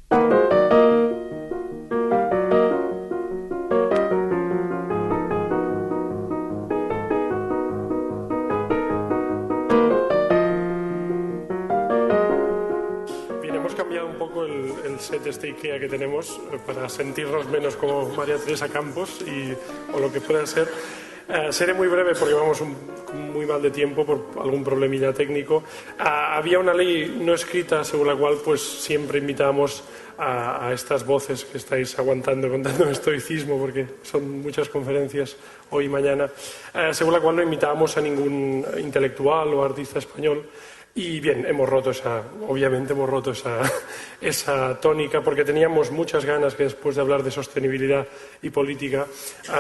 El set este IKEA que tenemos para sentirnos menos como María Teresa Campos o lo que pueda ser. Seré muy breve porque vamos muy mal de tiempo por algún problemilla técnico. Había una ley no escrita según la cual pues siempre invitábamos a estas voces que estáis aguantando con tanto estoicismo, porque son muchas conferencias hoy y mañana, según la cual no invitábamos a ningún intelectual o artista español. Y bien, obviamente hemos roto esa tónica, porque teníamos muchas ganas que después de hablar de sostenibilidad y política,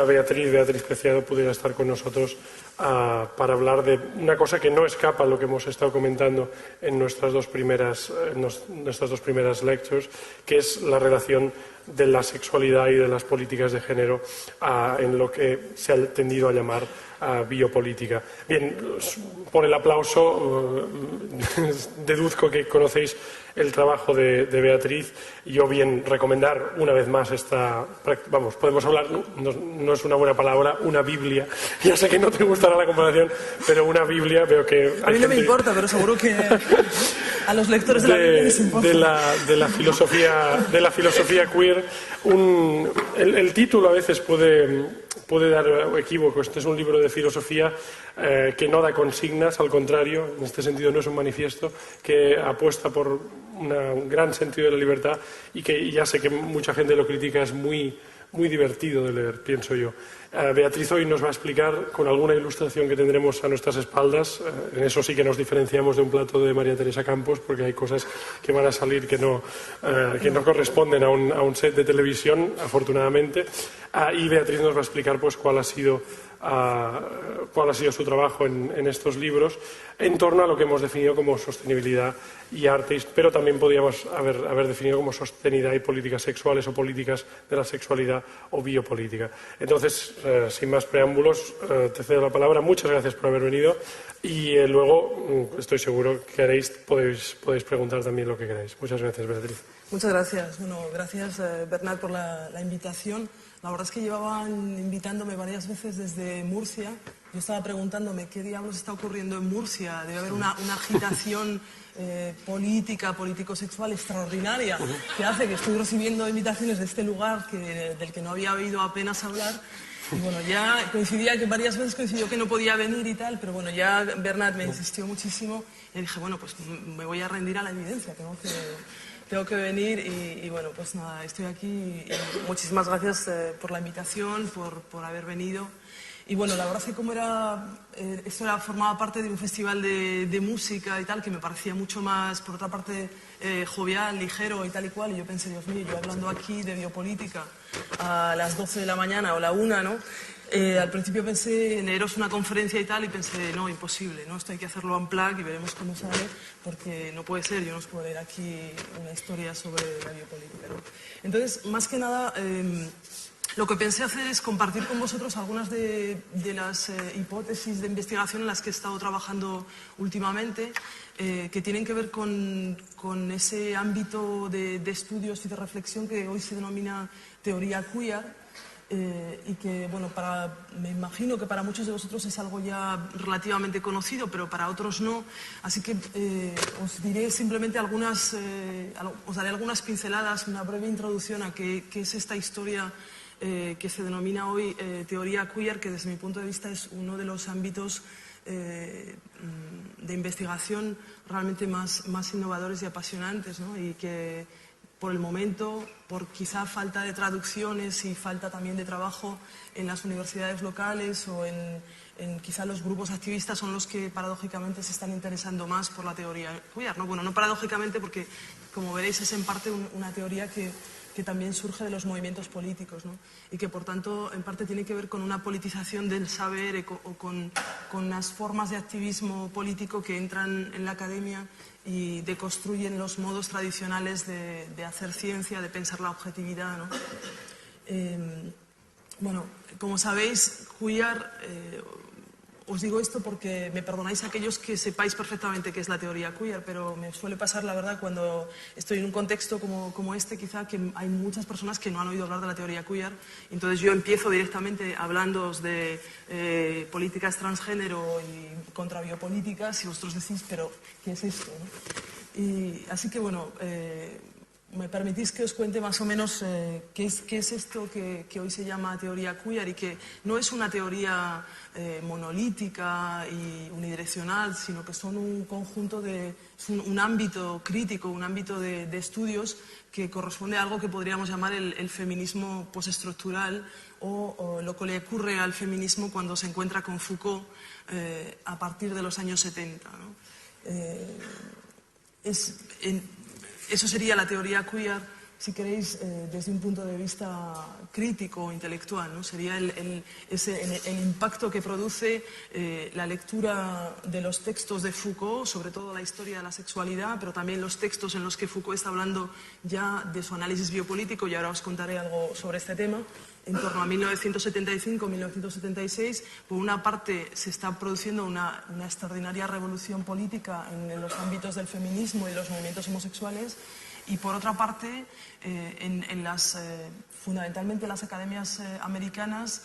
Beatriz Preciado pudiera estar con nosotros para hablar de una cosa que no escapa a lo que hemos estado comentando en nuestras dos primeras lectures, que es la relación de la sexualidad y de las políticas de género en lo que se ha tendido a llamar biopolítica. Bien, por el aplauso deduzco que conocéis el trabajo de Beatriz. Yo bien recomendar una vez más podemos hablar, no es una buena palabra, una Biblia. Ya sé que no te gustará la comparación, pero una Biblia veo que... A mí no me importa, pero seguro que a los lectores de la Biblia les importa. De la filosofía queer. El título a veces puede dar equívoco. Este es un libro de filosofía que no da consignas, al contrario, en este sentido no es un manifiesto, que apuesta por un gran sentido de la libertad y que ya sé que mucha gente lo critica, es muy divertido de leer, pienso yo. Beatriz hoy nos va a explicar con alguna ilustración que tendremos a nuestras espaldas. En eso sí que nos diferenciamos de un plato de María Teresa Campos, porque hay cosas que van a salir que no corresponden a un set de televisión, afortunadamente. Y Beatriz nos va a explicar pues cuál ha sido su trabajo en estos libros en torno a lo que hemos definido como sostenibilidad y arte, pero también podríamos haber definido como sostenibilidad y políticas sexuales o políticas de la sexualidad o biopolítica. Entonces, sin más preámbulos, te cedo la palabra. Muchas gracias por haber venido y luego estoy seguro que podéis preguntar también lo que queráis. Muchas gracias, Beatriz. Muchas gracias. Bueno, gracias, Bernat, por la invitación. La verdad es que llevaban invitándome varias veces desde Murcia. Yo estaba preguntándome qué diablos está ocurriendo en Murcia. Debe haber una agitación política, político-sexual extraordinaria que hace que estoy recibiendo invitaciones de este lugar del que no había oído apenas hablar. Y bueno, ya varias veces coincidió que no podía venir y tal, pero bueno, ya Bernat me insistió muchísimo y dije, bueno, pues me voy a rendir a la evidencia, tengo que venir y bueno, pues nada, estoy aquí y muchísimas gracias por la invitación, por haber venido. Y bueno, la verdad es que esto formaba parte de un festival de música y tal, que me parecía mucho más, por otra parte, jovial, ligero y tal y cual, y yo pensé, Dios mío, yo hablando aquí de biopolítica a las 12 de la mañana o la 1, ¿no? Al principio pensé en leeros una conferencia y tal, y pensé, no, imposible, ¿no? Esto hay que hacerlo en plug y veremos cómo sale, porque no puede ser, yo no os puedo leer aquí una historia sobre la biopolítica, ¿no? Entonces, más que nada, lo que pensé hacer es compartir con vosotros algunas de las hipótesis de investigación en las que he estado trabajando últimamente, que tienen que ver con ese ámbito de estudios y de reflexión que hoy se denomina teoría queer. Y que, bueno, me imagino que para muchos de vosotros es algo ya relativamente conocido, pero para otros no. Así que os diré simplemente os daré algunas pinceladas, una breve introducción a qué es esta historia que se denomina hoy teoría queer, que desde mi punto de vista es uno de los ámbitos de investigación realmente más innovadores y apasionantes, ¿no? Y que por el momento, por quizá falta de traducciones y falta también de trabajo en las universidades locales o en quizá los grupos activistas, son los que paradójicamente se están interesando más por la teoría queer, ¿no? Bueno, no paradójicamente, porque como veréis es en parte una teoría que también surge de los movimientos políticos, ¿no? Y que por tanto en parte tiene que ver con una politización del saber o con unas formas de activismo político que entran en la academia y deconstruyen los modos tradicionales de hacer ciencia, de pensar la objetividad, ¿no? Bueno, como sabéis, queer os digo esto porque me perdonáis aquellos que sepáis perfectamente qué es la teoría queer, pero me suele pasar, la verdad, cuando estoy en un contexto como este, quizá, que hay muchas personas que no han oído hablar de la teoría queer. Entonces yo empiezo directamente hablándoos de políticas transgénero y contra biopolíticas y vosotros decís, pero ¿qué es esto, no? Y así que, bueno, me permitís que os cuente más o menos qué es esto que hoy se llama teoría queer y que no es una teoría monolítica y unidireccional, sino que son un conjunto un ámbito crítico, un ámbito de estudios que corresponde a algo que podríamos llamar el feminismo postestructural o lo que le ocurre al feminismo cuando se encuentra con Foucault a partir de los años 70, ¿no? Eso sería la teoría queer, si queréis, desde un punto de vista crítico o intelectual, ¿no? Sería el impacto que produce la lectura de los textos de Foucault, sobre todo la historia de la sexualidad, pero también los textos en los que Foucault está hablando ya de su análisis biopolítico, y ahora os contaré algo sobre este tema. En torno a 1975-1976, por una parte se está produciendo una extraordinaria revolución política en los ámbitos del feminismo y los movimientos homosexuales, y por otra parte, fundamentalmente en las academias americanas,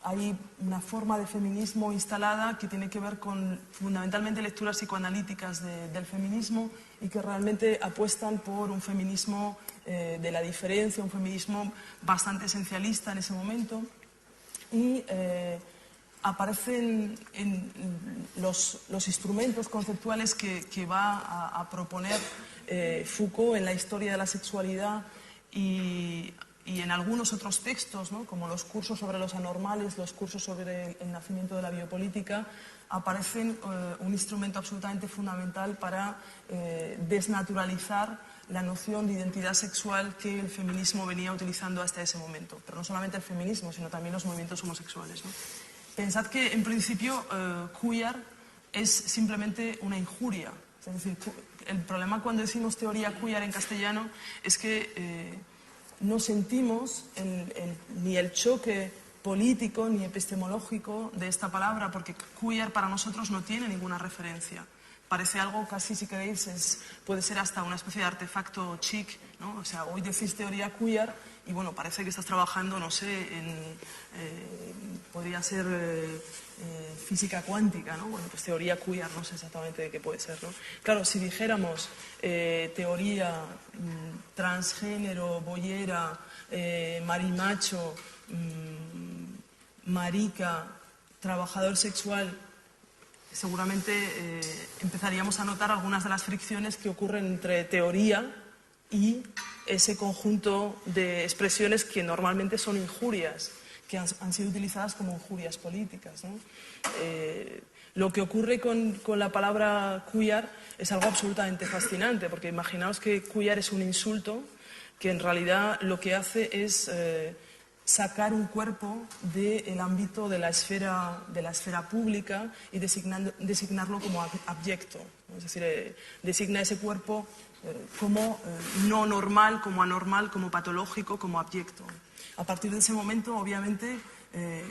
hay una forma de feminismo instalada que tiene que ver con fundamentalmente lecturas psicoanalíticas del feminismo y que realmente apuestan por un feminismo de la diferencia, un feminismo bastante esencialista en ese momento. Y aparecen en los instrumentos conceptuales que va a proponer Foucault en la historia de la sexualidad y en algunos otros textos, ¿no? Como los cursos sobre los anormales, los cursos sobre el nacimiento de la biopolítica, aparecen un instrumento absolutamente fundamental para desnaturalizar la noción de identidad sexual que el feminismo venía utilizando hasta ese momento. Pero no solamente el feminismo, sino también los movimientos homosexuales, ¿no? Pensad que, en principio, queer es simplemente una injuria. Es decir, el problema cuando decimos teoría queer en castellano es que no sentimos ni el choque político ni epistemológico de esta palabra, porque queer para nosotros no tiene ninguna referencia. Parece algo casi, si queréis, puede ser hasta una especie de artefacto chic, ¿no? O sea, hoy decís teoría queer y, bueno, parece que estás trabajando, no sé, podría ser física cuántica, ¿no? Bueno, pues teoría queer, no sé exactamente de qué puede ser, ¿no? Claro, si dijéramos teoría transgénero, boyera, marimacho, marica, trabajador sexual, seguramente empezaríamos a notar algunas de las fricciones que ocurren entre teoría y ese conjunto de expresiones que normalmente son injurias, que han sido utilizadas como injurias políticas, ¿no? Lo que ocurre con la palabra queer es algo absolutamente fascinante, porque imaginaos que queer es un insulto que en realidad lo que hace es sacar un cuerpo del ámbito de la esfera pública y designarlo como abyecto, ¿no? Es decir, designa ese cuerpo como no normal, como anormal, como patológico, como abyecto. A partir de ese momento, obviamente,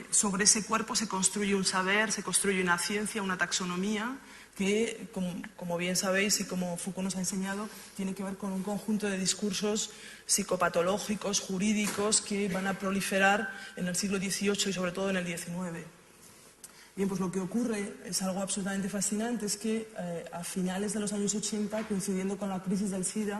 sobre ese cuerpo se construye un saber, se construye una ciencia, una taxonomía que, como bien sabéis y como Foucault nos ha enseñado, tiene que ver con un conjunto de discursos psicopatológicos, jurídicos, que van a proliferar en el siglo XVIII y sobre todo en el XIX. Bien, pues lo que ocurre es algo absolutamente fascinante, es que a finales de los años 80, coincidiendo con la crisis del SIDA,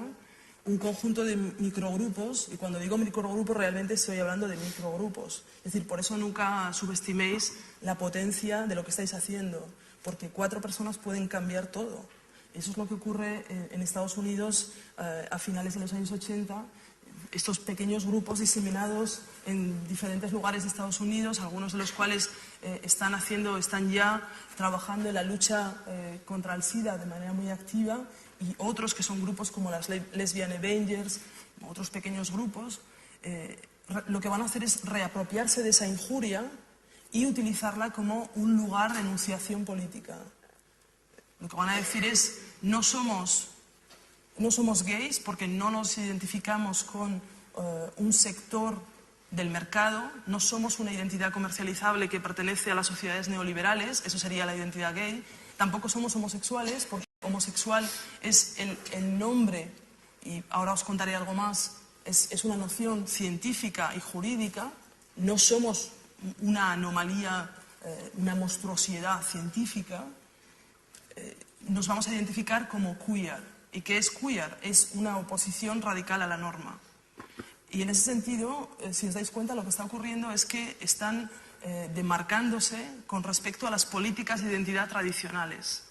un conjunto de microgrupos, y cuando digo microgrupos realmente estoy hablando de microgrupos, es decir, por eso nunca subestiméis la potencia de lo que estáis haciendo, porque 4 personas pueden cambiar todo. Eso es lo que ocurre en Estados Unidos a finales de los años 80, estos pequeños grupos diseminados en diferentes lugares de Estados Unidos, algunos de los cuales están ya trabajando en la lucha contra el SIDA de manera muy activa, y otros que son grupos como las Lesbian Avengers, otros pequeños grupos, lo que van a hacer es reapropiarse de esa injuria y utilizarla como un lugar de enunciación política. Lo que van a decir es, no somos gays porque no nos identificamos con un sector del mercado, no somos una identidad comercializable que pertenece a las sociedades neoliberales, eso sería la identidad gay, tampoco somos homosexuales, porque homosexual es el nombre, y ahora os contaré algo más, es una noción científica y jurídica, no somos una anomalía, una monstruosidad científica, nos vamos a identificar como queer. ¿Y qué es queer? Es una oposición radical a la norma. Y en ese sentido, si os dais cuenta, lo que está ocurriendo es que están demarcándose con respecto a las políticas de identidad tradicionales.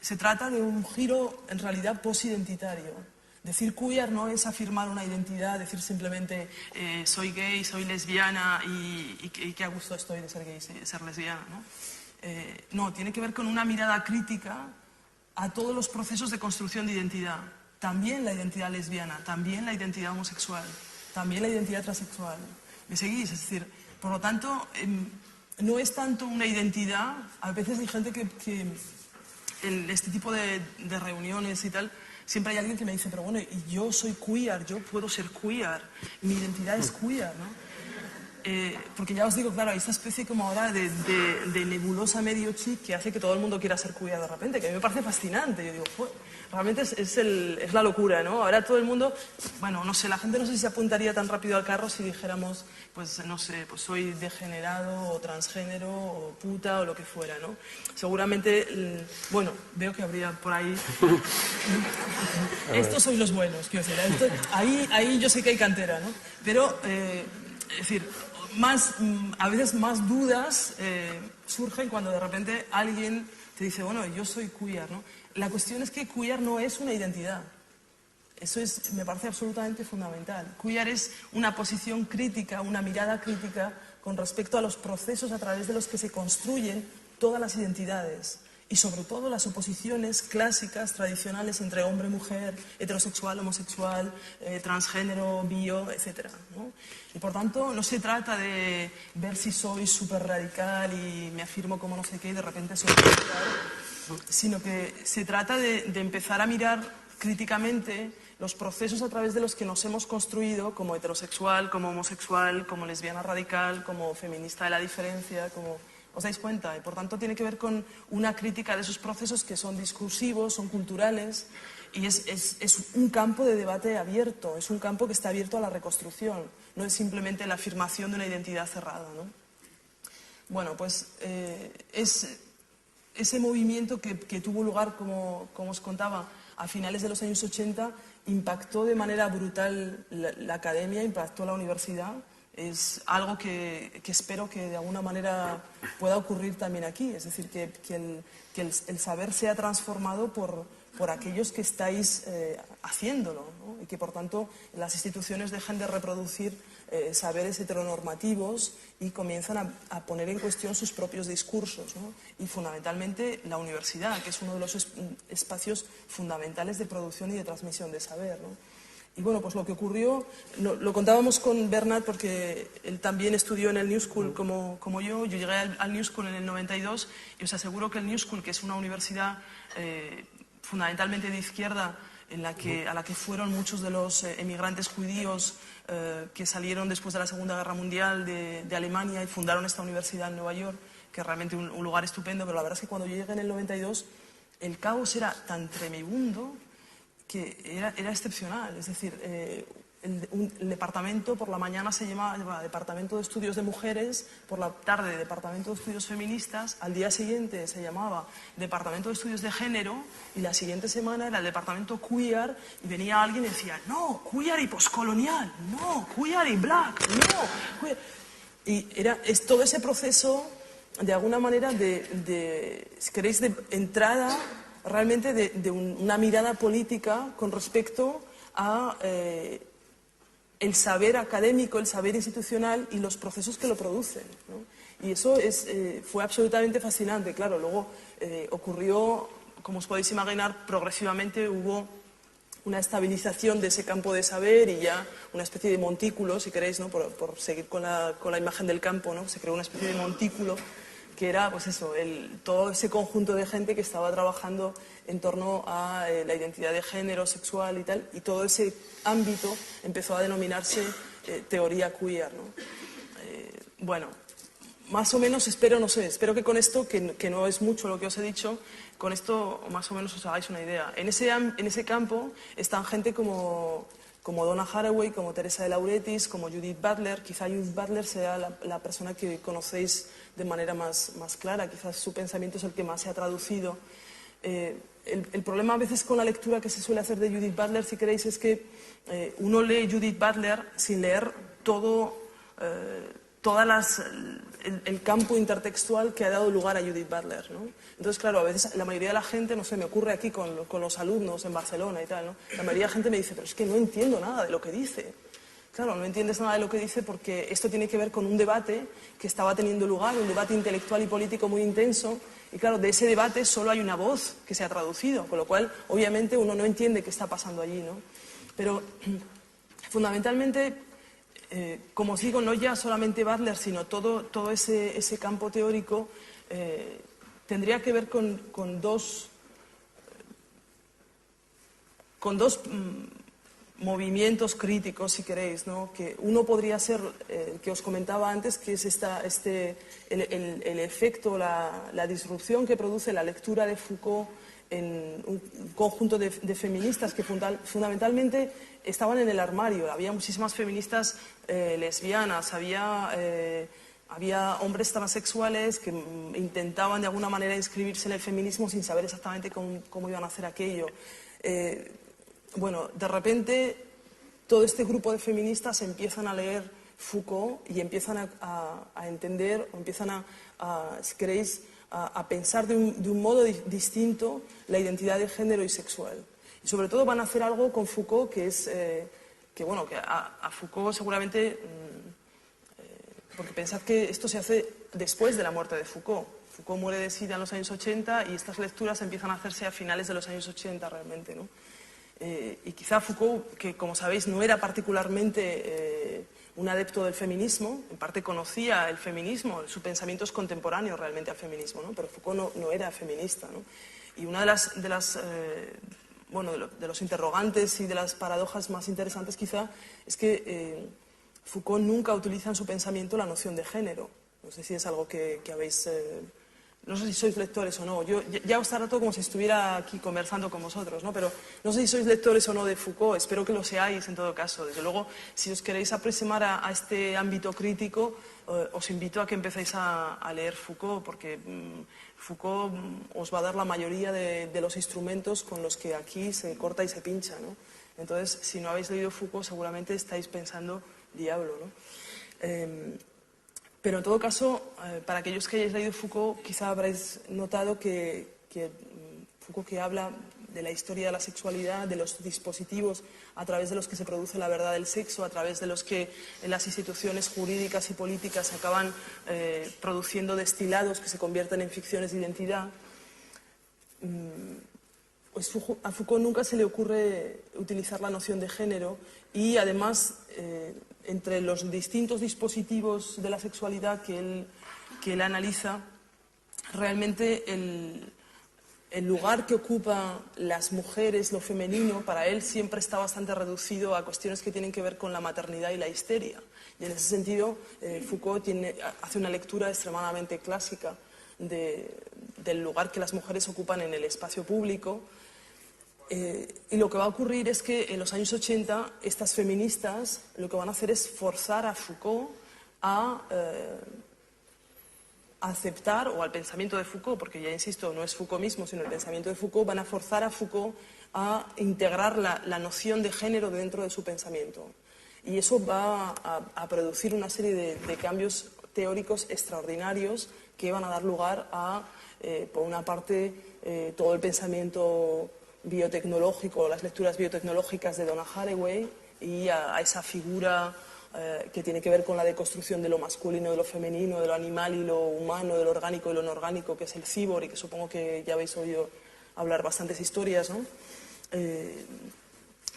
Se trata de un giro, en realidad, posidentitario. Decir queer no es afirmar una identidad, decir simplemente soy gay, soy lesbiana y qué a gusto estoy de ser gay y ser lesbiana, ¿no? No, tiene que ver con una mirada crítica a todos los procesos de construcción de identidad. También la identidad lesbiana, también la identidad homosexual, también la identidad transexual. ¿Me seguís? Es decir, por lo tanto, no es tanto una identidad. A veces hay gente que en este tipo de reuniones y tal, siempre hay alguien que me dice, pero bueno, y yo soy queer, yo puedo ser queer, mi identidad es queer, ¿no? Porque ya os digo, claro, hay esta especie como ahora de nebulosa medio chic que hace que todo el mundo quiera ser queer de repente, que a mí me parece fascinante. Yo digo, realmente es la locura, ¿no? Ahora todo el mundo, bueno, no sé, la gente no sé si se apuntaría tan rápido al carro si dijéramos, pues no sé, pues soy degenerado o transgénero o puta o lo que fuera, ¿no? Seguramente, bueno, veo que habría por ahí... Estos sois los buenos, quiero decir, ahí yo sé que hay cantera, ¿no? Pero, es decir... a veces más dudas surgen cuando de repente alguien te dice, bueno, yo soy queer, ¿no? La cuestión es que queer no es una identidad. Eso me parece absolutamente fundamental. Queer es una posición crítica, una mirada crítica con respecto a los procesos a través de los que se construyen todas las identidades. Y sobre todo las oposiciones clásicas, tradicionales, entre hombre, mujer, heterosexual, homosexual, transgénero, bio, etc., ¿no? Y por tanto no se trata de ver si soy súper radical y me afirmo como no sé qué y de repente soy radical, sino que se trata de empezar a mirar críticamente los procesos a través de los que nos hemos construido como heterosexual, como homosexual, como lesbiana radical, como feminista de la diferencia, como... ¿Os dais cuenta? Y por tanto tiene que ver con una crítica de esos procesos que son discursivos, son culturales, y es un campo de debate abierto, es un campo que está abierto a la reconstrucción, no es simplemente la afirmación de una identidad cerrada, ¿no? Bueno, pues ese movimiento que tuvo lugar, como os contaba, a finales de los años 80, impactó de manera brutal la academia, impactó la universidad. Es algo que espero que de alguna manera pueda ocurrir también aquí. Es decir, que el saber sea transformado por aquellos que estáis haciéndolo, ¿no? Y que, por tanto, las instituciones dejen de reproducir saberes heteronormativos y comienzan a poner en cuestión sus propios discursos, ¿no? Y, fundamentalmente, la universidad, que es uno de los espacios fundamentales de producción y de transmisión de saber, ¿no? Y bueno, pues lo que ocurrió, lo contábamos con Bernat porque él también estudió en el New School como yo llegué al New School en el 92 y os aseguro que el New School, que es una universidad fundamentalmente de izquierda, a la que fueron muchos de los emigrantes judíos que salieron después de la Segunda Guerra Mundial de Alemania y fundaron esta universidad en Nueva York, que es realmente un lugar estupendo, pero la verdad es que cuando yo llegué en el 92 el caos era tan tremebundo que era excepcional. Es decir, el departamento por la mañana se llamaba Departamento de Estudios de Mujeres, por la tarde Departamento de Estudios Feministas, al día siguiente se llamaba Departamento de Estudios de Género y la siguiente semana era el Departamento Queer y venía alguien y decía, no, queer y poscolonial, no, queer y black, no, queer. Y es todo ese proceso, de alguna manera, si queréis, de entrada realmente de una mirada política con respecto a el saber académico, el saber institucional y los procesos que lo producen, ¿no? Y eso fue absolutamente fascinante. Claro, luego ocurrió, como os podéis imaginar, progresivamente hubo una estabilización de ese campo de saber y ya una especie de montículo, si queréis, ¿no? Por seguir con la imagen del campo, ¿no? Se creó una especie de montículo que era pues eso, todo ese conjunto de gente que estaba trabajando en torno a la identidad de género, sexual y tal, y todo ese ámbito empezó a denominarse teoría queer, ¿no? Bueno, más o menos espero, no sé, espero que con esto, que no es mucho lo que os he dicho, con esto más o menos os hagáis una idea. En ese campo están gente como Donna Haraway, como Teresa de Lauretis, como Judith Butler. Quizá Judith Butler sea la persona que conocéis de manera más clara, quizás su pensamiento es el que más se ha traducido. El problema a veces con la lectura que se suele hacer de Judith Butler, si queréis, es que uno lee Judith Butler sin leer todo el campo intertextual que ha dado lugar a Judith Butler, ¿no? Entonces, claro, a veces la mayoría de la gente, no sé, me ocurre aquí con los alumnos en Barcelona y tal, ¿no? La mayoría de la gente me dice, pero es que no entiendo nada de lo que dice. Claro, no entiendes nada de lo que dice porque esto tiene que ver con un debate que estaba teniendo lugar, un debate intelectual y político muy intenso, y claro, de ese debate solo hay una voz que se ha traducido, con lo cual, obviamente, uno no entiende qué está pasando allí, ¿no? Pero, fundamentalmente, como os digo, no ya solamente Butler, sino todo ese campo teórico tendría que ver con dos movimientos críticos, si queréis, ¿no? Que uno podría ser el que os comentaba antes, que es el efecto, la disrupción que produce la lectura de Foucault en un conjunto de feministas que fundamentalmente estaban en el armario. Había muchísimas feministas lesbianas, había hombres transexuales que intentaban de alguna manera inscribirse en el feminismo sin saber exactamente cómo iban a hacer aquello. Bueno, de repente todo este grupo de feministas empiezan a leer Foucault y empiezan a entender, o empiezan si queréis, a pensar de un modo distinto la identidad de género y sexual. Y sobre todo van a hacer algo con Foucault que es, que a Foucault seguramente, porque pensad que esto se hace después de la muerte de Foucault. Foucault muere de SIDA en los años 80 y estas lecturas empiezan a hacerse a finales de los años 80 realmente, ¿no? Y quizá Foucault, que como sabéis no era particularmente un adepto del feminismo, en parte conocía el feminismo, su pensamiento es contemporáneo realmente al feminismo, ¿no? Pero Foucault no era feminista, ¿no? Y una de los interrogantes y de las paradojas más interesantes quizá es que Foucault nunca utiliza en su pensamiento la noción de género. No sé si es algo que habéis... no sé si sois lectores o no. Yo ya os trato como si estuviera aquí conversando con vosotros, ¿no? Pero no sé si sois lectores o no de Foucault. Espero que lo seáis en todo caso. Desde luego, si os queréis aproximar a este ámbito crítico, os invito a que empecéis a leer Foucault, porque Foucault os va a dar la mayoría de los instrumentos con los que aquí se corta y se pincha, ¿no? Entonces, si no habéis leído Foucault, seguramente estáis pensando diablo, ¿no? Pero en todo caso, para aquellos que hayáis leído Foucault, quizá habréis notado que Foucault, que habla de la historia de la sexualidad, de los dispositivos a través de los que se produce la verdad del sexo, a través de los que las instituciones jurídicas y políticas acaban produciendo destilados que se convierten en ficciones de identidad, pues a Foucault nunca se le ocurre utilizar la noción de género y además entre los distintos dispositivos de la sexualidad que él analiza, realmente el lugar que ocupa las mujeres, lo femenino, para él siempre está bastante reducido a cuestiones que tienen que ver con la maternidad y la histeria. Y en ese sentido, Foucault hace una lectura extremadamente clásica del lugar que las mujeres ocupan en el espacio público. Y lo que va a ocurrir es que en los años 80 estas feministas lo que van a hacer es forzar a Foucault a aceptar, o al pensamiento de Foucault, porque ya insisto, no es Foucault mismo, sino el pensamiento de Foucault, van a forzar a Foucault a integrar la noción de género dentro de su pensamiento. Y eso va a producir una serie de cambios teóricos extraordinarios que van a dar lugar a, por una parte, todo el pensamiento biotecnológico, las lecturas biotecnológicas de Donna Haraway y a esa figura que tiene que ver con la deconstrucción de lo masculino, de lo femenino, de lo animal y lo humano, de lo orgánico y lo inorgánico, que es el cyborg, y que supongo que ya habéis oído hablar bastantes historias, ¿no?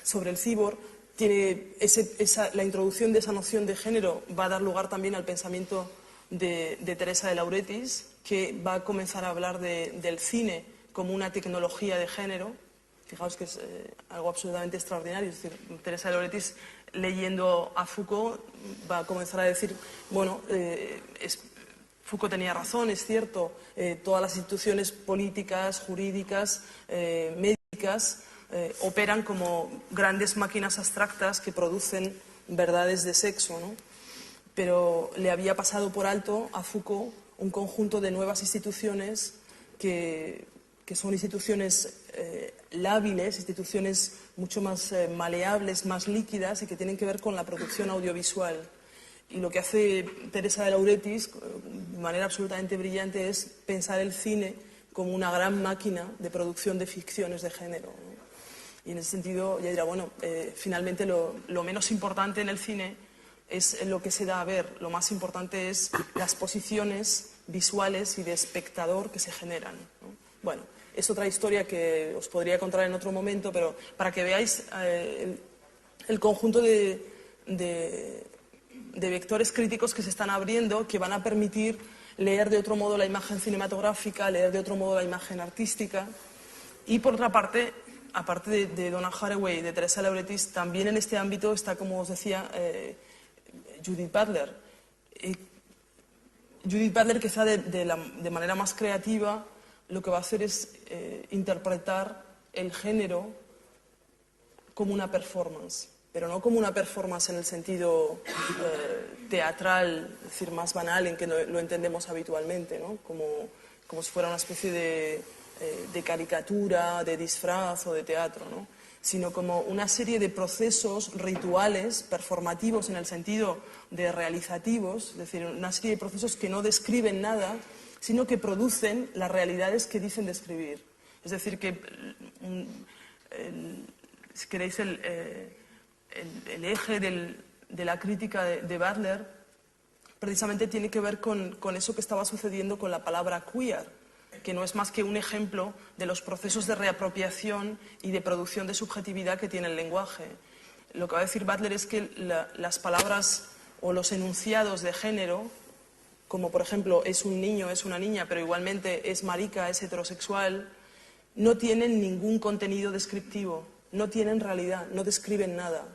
Sobre el cyborg. La introducción de esa noción de género va a dar lugar también al pensamiento de Teresa de Lauretis, que va a comenzar a hablar del cine como una tecnología de género. Fijaos que es algo absolutamente extraordinario. Es decir, Teresa de Lauretis, leyendo a Foucault, va a comenzar a decir, bueno, Foucault tenía razón, es cierto, todas las instituciones políticas, jurídicas, médicas, operan como grandes máquinas abstractas que producen verdades de sexo, ¿no? Pero le había pasado por alto a Foucault un conjunto de nuevas instituciones que son instituciones lábiles, instituciones mucho más maleables, más líquidas y que tienen que ver con la producción audiovisual. Y lo que hace Teresa de Lauretis, de manera absolutamente brillante, es pensar el cine como una gran máquina de producción de ficciones de género, ¿no? Y en ese sentido, ya dirá, bueno, finalmente lo menos importante en el cine es lo que se da a ver, lo más importante es las posiciones visuales y de espectador que se generan, ¿no? Bueno, es otra historia que os podría contar en otro momento, pero para que veáis el conjunto de vectores críticos que se están abriendo, que van a permitir leer de otro modo la imagen cinematográfica, leer de otro modo la imagen artística. Y por otra parte, aparte de Donna Haraway y de Teresa Lauretis, también en este ámbito está, como os decía, Judith Butler. Judith Butler, quizá de manera más creativa, lo que va a hacer es interpretar el género como una performance, pero no como una performance en el sentido teatral, es decir, más banal en que lo entendemos habitualmente, ¿no? Como si fuera una especie de caricatura, de disfraz o de teatro, ¿no? Sino como una serie de procesos rituales, performativos en el sentido de realizativos, es decir, una serie de procesos que no describen nada, sino que producen las realidades que dicen describir. Es decir, que, si queréis, el eje de la crítica de Butler precisamente tiene que ver con eso que estaba sucediendo con la palabra queer, que no es más que un ejemplo de los procesos de reapropiación y de producción de subjetividad que tiene el lenguaje. Lo que va a decir Butler es que las palabras o los enunciados de género, como por ejemplo es un niño, es una niña, pero igualmente es marica, es heterosexual, no tienen ningún contenido descriptivo, no tienen realidad, no describen nada,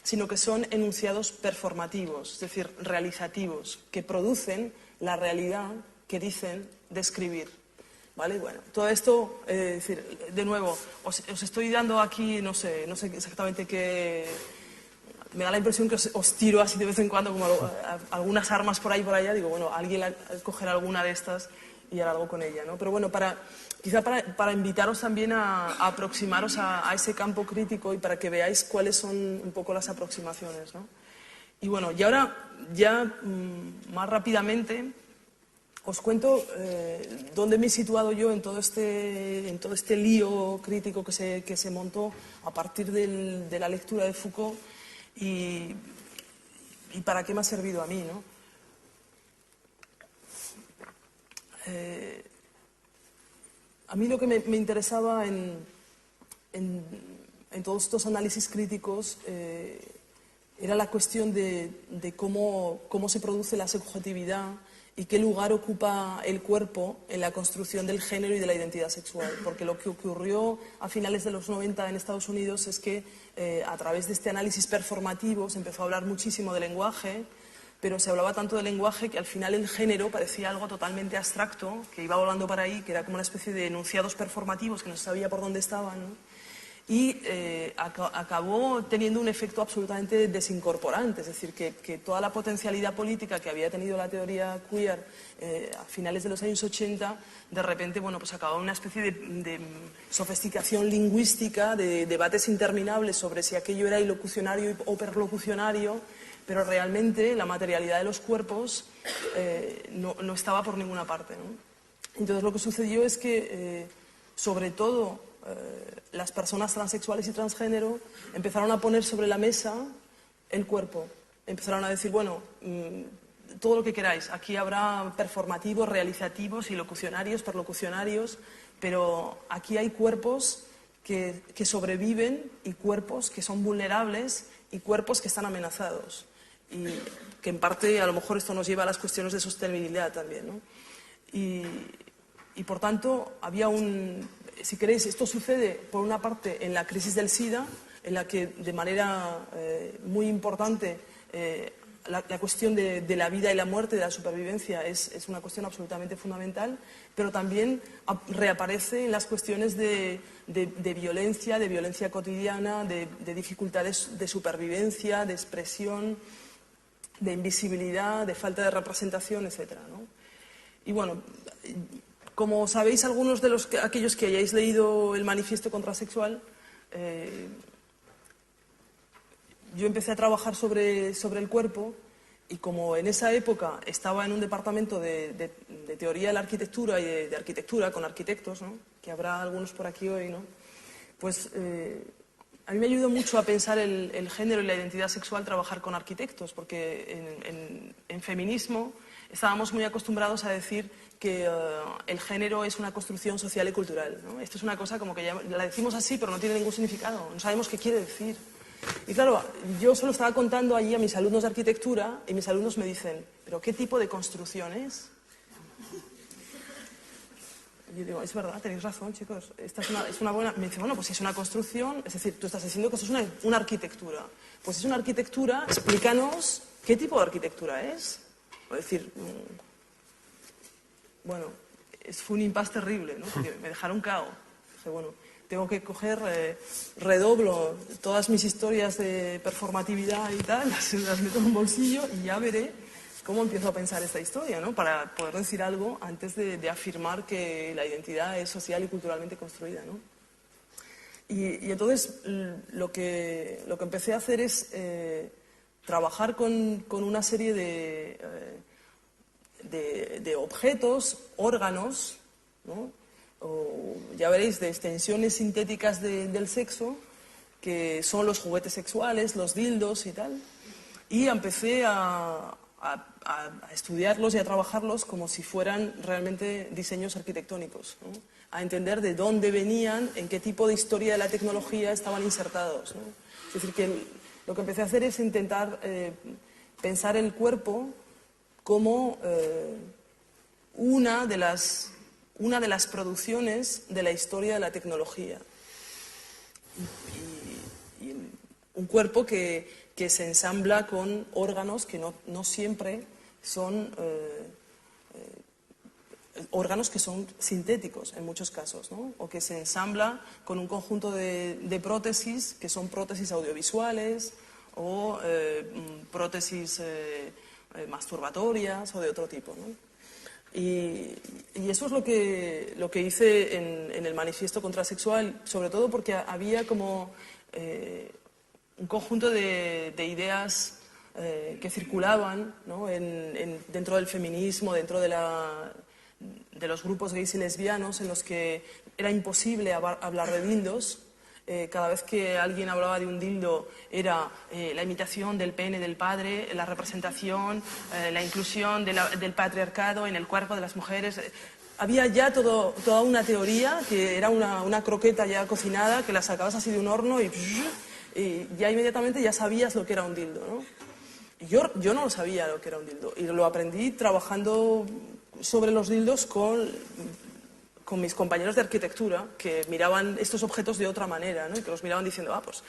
sino que son enunciados performativos, es decir, realizativos, que producen la realidad que dicen describir. ¿Vale? Bueno, todo esto, es decir, de nuevo, os estoy dando aquí, no sé exactamente qué. Me da la impresión que os tiro así de vez en cuando como algunas armas por ahí por allá. Digo, bueno, alguien cogerá alguna de estas y hará algo con ella, ¿no? Pero bueno, quizá para invitaros también a aproximaros a ese campo crítico y para que veáis cuáles son un poco las aproximaciones, ¿no? Y bueno, y ahora ya más rápidamente os cuento dónde me he situado yo en todo este lío crítico que se montó a partir de la lectura de Foucault y para qué me ha servido a mí, ¿no? A mí lo que me interesaba en todos estos análisis críticos era la cuestión de cómo se produce la subjetividad y qué lugar ocupa el cuerpo en la construcción del género y de la identidad sexual. Porque lo que ocurrió a finales de los 90 en Estados Unidos es que a través de este análisis performativo se empezó a hablar muchísimo de lenguaje, pero se hablaba tanto de lenguaje que al final el género parecía algo totalmente abstracto, que iba volando para ahí, que era como una especie de enunciados performativos que no se sabía por dónde estaban, ¿no? Y acabó teniendo un efecto absolutamente desincorporante, es decir, que toda la potencialidad política que había tenido la teoría queer a finales de los años 80, de repente, bueno, pues acabó una especie de sofisticación lingüística, de debates interminables sobre si aquello era ilocucionario o perlocucionario, pero realmente la materialidad de los cuerpos no estaba por ninguna parte, ¿no? Entonces lo que sucedió es que, sobre todo, las personas transexuales y transgénero empezaron a poner sobre la mesa el cuerpo. Empezaron a decir, bueno, todo lo que queráis, aquí habrá performativos, realizativos, ilocucionarios, perlocucionarios, pero aquí hay cuerpos que sobreviven y cuerpos que son vulnerables y cuerpos que están amenazados. Y que en parte, a lo mejor, esto nos lleva a las cuestiones de sostenibilidad también, ¿no? y por tanto había si queréis, esto sucede por una parte en la crisis del SIDA, en la que de manera muy importante la cuestión de la vida y la muerte, de la supervivencia, es una cuestión absolutamente fundamental, pero también reaparece en las cuestiones de violencia cotidiana, de dificultades de supervivencia, de expresión, de invisibilidad, de falta de representación, etc., ¿no? Y bueno, como sabéis algunos de aquellos que hayáis leído el Manifiesto Contrasexual, yo empecé a trabajar sobre el cuerpo y como en esa época estaba en un departamento de teoría de la arquitectura y de arquitectura con arquitectos, ¿no?, que habrá algunos por aquí hoy, ¿no?, pues a mí me ayudó mucho a pensar el género y la identidad sexual trabajar con arquitectos, porque en feminismo estábamos muy acostumbrados a decir que el género es una construcción social y cultural, ¿no? Esto es una cosa como que ya la decimos así, pero no tiene ningún significado, no sabemos qué quiere decir. Y claro, yo solo estaba contando allí a mis alumnos de arquitectura y mis alumnos me dicen, ¿pero qué tipo de construcción es? Y yo digo, es verdad, tenéis razón, chicos, esta es una buena... Me dice, bueno, pues si es una construcción, es decir, tú estás diciendo que eso es una arquitectura. Pues si es una arquitectura, explícanos qué tipo de arquitectura es. Es decir, bueno, fue un impasse terrible, ¿no?, porque me dejaron cao. Dije, bueno, tengo que coger, redoblo todas mis historias de performatividad y tal, las meto en un bolsillo y ya veré cómo empiezo a pensar esta historia, ¿no?, para poder decir algo antes de afirmar que la identidad es social y culturalmente construida, ¿no? Y entonces lo que empecé a hacer es trabajar con una serie de objetos, órganos, ¿no?, o, ya veréis, de extensiones sintéticas del sexo, que son los juguetes sexuales, los dildos y tal, y empecé a estudiarlos y a trabajarlos como si fueran realmente diseños arquitectónicos, ¿no?, a entender de dónde venían, en qué tipo de historia de la tecnología estaban insertados, ¿no? Es decir, que lo que empecé a hacer es intentar pensar el cuerpo como una de las producciones de la historia de la tecnología. Y un cuerpo que se ensambla con órganos que no siempre son órganos que son sintéticos en muchos casos, ¿no?, o que se ensambla con un conjunto de prótesis que son prótesis audiovisuales o prótesis masturbatorias o de otro tipo, ¿no? Y eso es lo que hice en el Manifiesto Contrasexual, sobre todo porque había como un conjunto de ideas que circulaban, ¿no?, dentro del feminismo, dentro de los grupos gays y lesbianos, en los que era imposible hablar de dildos. Cada vez que alguien hablaba de un dildo era la imitación del pene del padre, la representación, la inclusión del patriarcado en el cuerpo de las mujeres. Había ya toda una teoría que era una croqueta ya cocinada, que la sacabas así de un horno y ya inmediatamente ya sabías lo que era un dildo, ¿no? Y yo no lo sabía lo que era un dildo y lo aprendí trabajando sobre los dildos con mis compañeros de arquitectura, que miraban estos objetos de otra manera, ¿no?, y que los miraban diciendo, pues,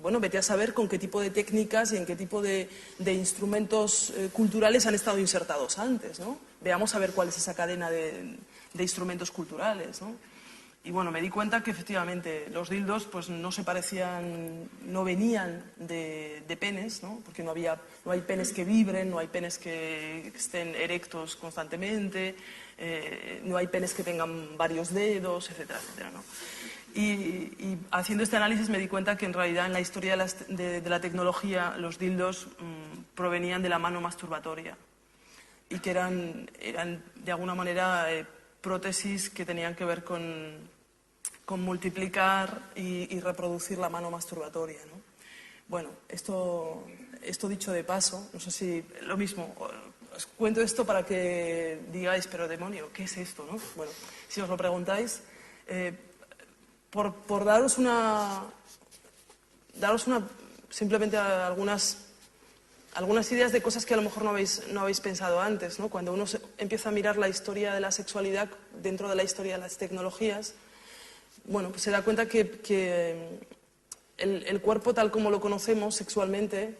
bueno, vete a saber con qué tipo de técnicas y en qué tipo de instrumentos culturales han estado insertados antes, ¿no? Veamos a ver cuál es esa cadena de instrumentos culturales, ¿no? Y bueno, me di cuenta que efectivamente los dildos pues no se parecían, no venían de penes, ¿no?, porque no hay penes que vibren, no hay penes que estén erectos constantemente, no hay penes que tengan varios dedos, etcétera, etcétera, ¿no? Y haciendo este análisis me di cuenta que en realidad en la historia de la tecnología los dildos provenían de la mano masturbatoria y que eran de alguna manera prótesis que tenían que ver con multiplicar y reproducir la mano masturbatoria, ¿no? Bueno, esto dicho de paso, no sé si lo mismo, os cuento esto para que digáis, pero demonio, ¿qué es esto, no? Bueno, si os lo preguntáis, por daros simplemente algunas algunas ideas de cosas que a lo mejor no habéis pensado antes, ¿no? Cuando uno empieza a mirar la historia de la sexualidad dentro de la historia de las tecnologías, bueno, pues se da cuenta que el cuerpo tal como lo conocemos sexualmente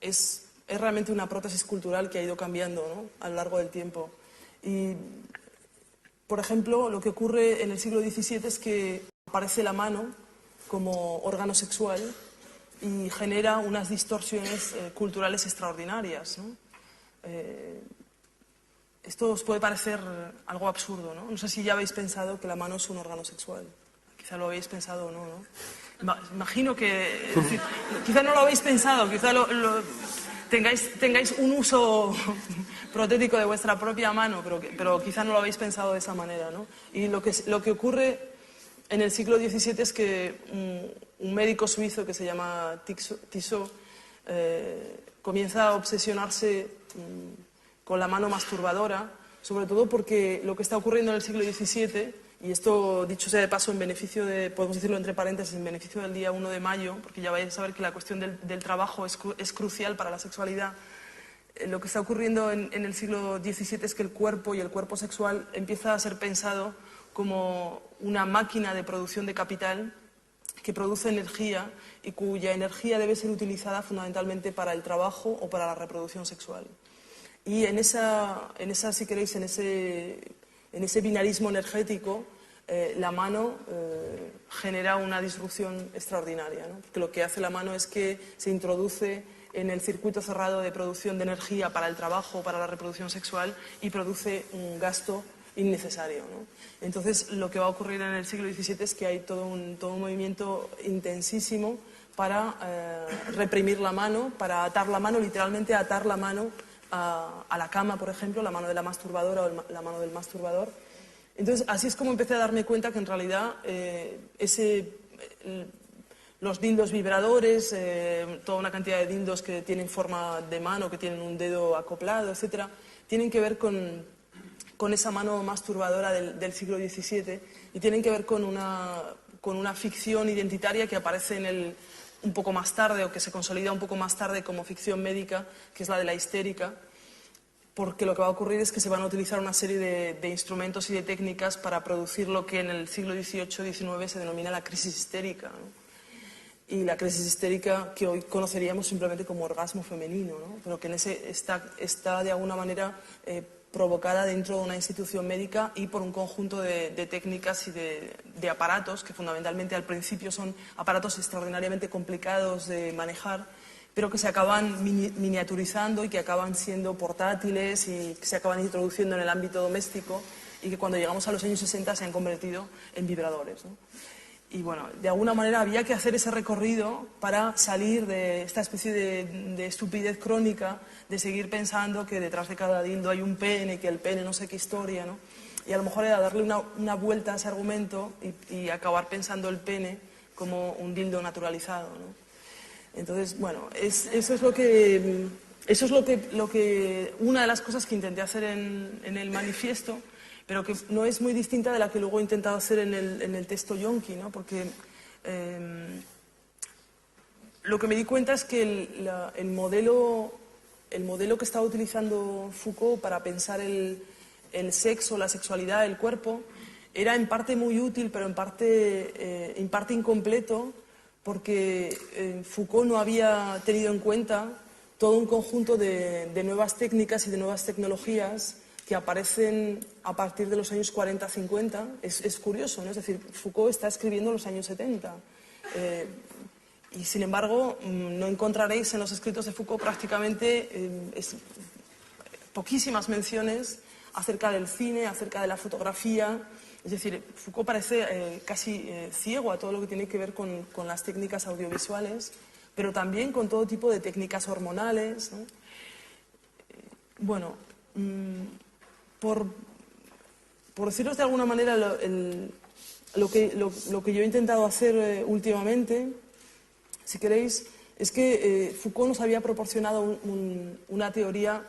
es realmente una prótesis cultural que ha ido cambiando, ¿no?, a lo largo del tiempo. Y, por ejemplo, lo que ocurre en el siglo XVII es que aparece la mano como órgano sexual y genera unas distorsiones culturales extraordinarias, ¿no? Esto os puede parecer algo absurdo, ¿no? No sé si ya habéis pensado que la mano es un órgano sexual. Quizá lo habéis pensado o no, ¿no? Imagino que... Es decir, quizá no lo habéis pensado, quizá tengáis un uso protético de vuestra propia mano, pero quizá no lo habéis pensado de esa manera, ¿no? Y lo que ocurre en el siglo XVII es que un médico suizo que se llama Tissot comienza a obsesionarse con la mano masturbadora, sobre todo porque lo que está ocurriendo en el siglo XVII, y esto dicho sea de paso en beneficio de, podemos decirlo entre paréntesis, en beneficio del día 1 de mayo, porque ya vais a saber que la cuestión del trabajo es crucial para la sexualidad. Lo que está ocurriendo en el siglo XVII es que el cuerpo y el cuerpo sexual empieza a ser pensado como una máquina de producción de capital que produce energía y cuya energía debe ser utilizada fundamentalmente para el trabajo o para la reproducción sexual. Y en esa si queréis, en ese binarismo energético, la mano genera una disrupción extraordinaria, ¿no? Porque lo que hace la mano es que se introduce en el circuito cerrado de producción de energía para el trabajo, para la reproducción sexual, y produce un gasto innecesario, ¿no? Entonces, lo que va a ocurrir en el siglo XVII es que hay todo un movimiento intensísimo para reprimir la mano, para atar la mano, literalmente atar la mano a la cama, por ejemplo, la mano de la masturbadora o la mano del masturbador. Entonces, así es como empecé a darme cuenta que en realidad los dildos vibradores, toda una cantidad de dildos que tienen forma de mano, que tienen un dedo acoplado, etcétera, tienen que ver con esa mano masturbadora del siglo XVII y tienen que ver con una ficción identitaria que aparece un poco más tarde o que se consolida un poco más tarde como ficción médica, que es la de la histérica, porque lo que va a ocurrir es que se van a utilizar una serie de instrumentos y de técnicas para producir lo que en el siglo XVIII-XIX se denomina la crisis histérica, ¿no? Y la crisis histérica que hoy conoceríamos simplemente como orgasmo femenino, ¿no? Pero que está de alguna manera provocada dentro de una institución médica y por un conjunto de técnicas y de aparatos que fundamentalmente al principio son aparatos extraordinariamente complicados de manejar, pero que se acaban miniaturizando y que acaban siendo portátiles y que se acaban introduciendo en el ámbito doméstico y que cuando llegamos a los años 60 se han convertido en vibradores, ¿no? Y bueno, de alguna manera había que hacer ese recorrido para salir de esta especie de estupidez crónica, de seguir pensando que detrás de cada dildo hay un pene, que el pene no sé qué historia, ¿no? Y a lo mejor era darle una vuelta a ese argumento y acabar pensando el pene como un dildo naturalizado, ¿no? Entonces, bueno, eso es lo que una de las cosas que intenté hacer en el manifiesto, pero que no es muy distinta de la que luego he intentado hacer en el texto yonki, ¿no? Porque lo que me di cuenta es que el modelo que estaba utilizando Foucault para pensar el sexo, la sexualidad, el cuerpo, era en parte muy útil, pero en parte incompleto, porque Foucault no había tenido en cuenta todo un conjunto de nuevas técnicas y de nuevas tecnologías que aparecen a partir de los años 40-50. Es curioso, ¿no? Es decir, Foucault está escribiendo en los años 70. Y, sin embargo, no encontraréis en los escritos de Foucault prácticamente poquísimas menciones acerca del cine, acerca de la fotografía. Es decir, Foucault parece casi ciego a todo lo que tiene que ver con las técnicas audiovisuales, pero también con todo tipo de técnicas hormonales, ¿no? Bueno, por deciros de alguna manera lo que yo he intentado hacer últimamente, si queréis, es que Foucault nos había proporcionado una teoría,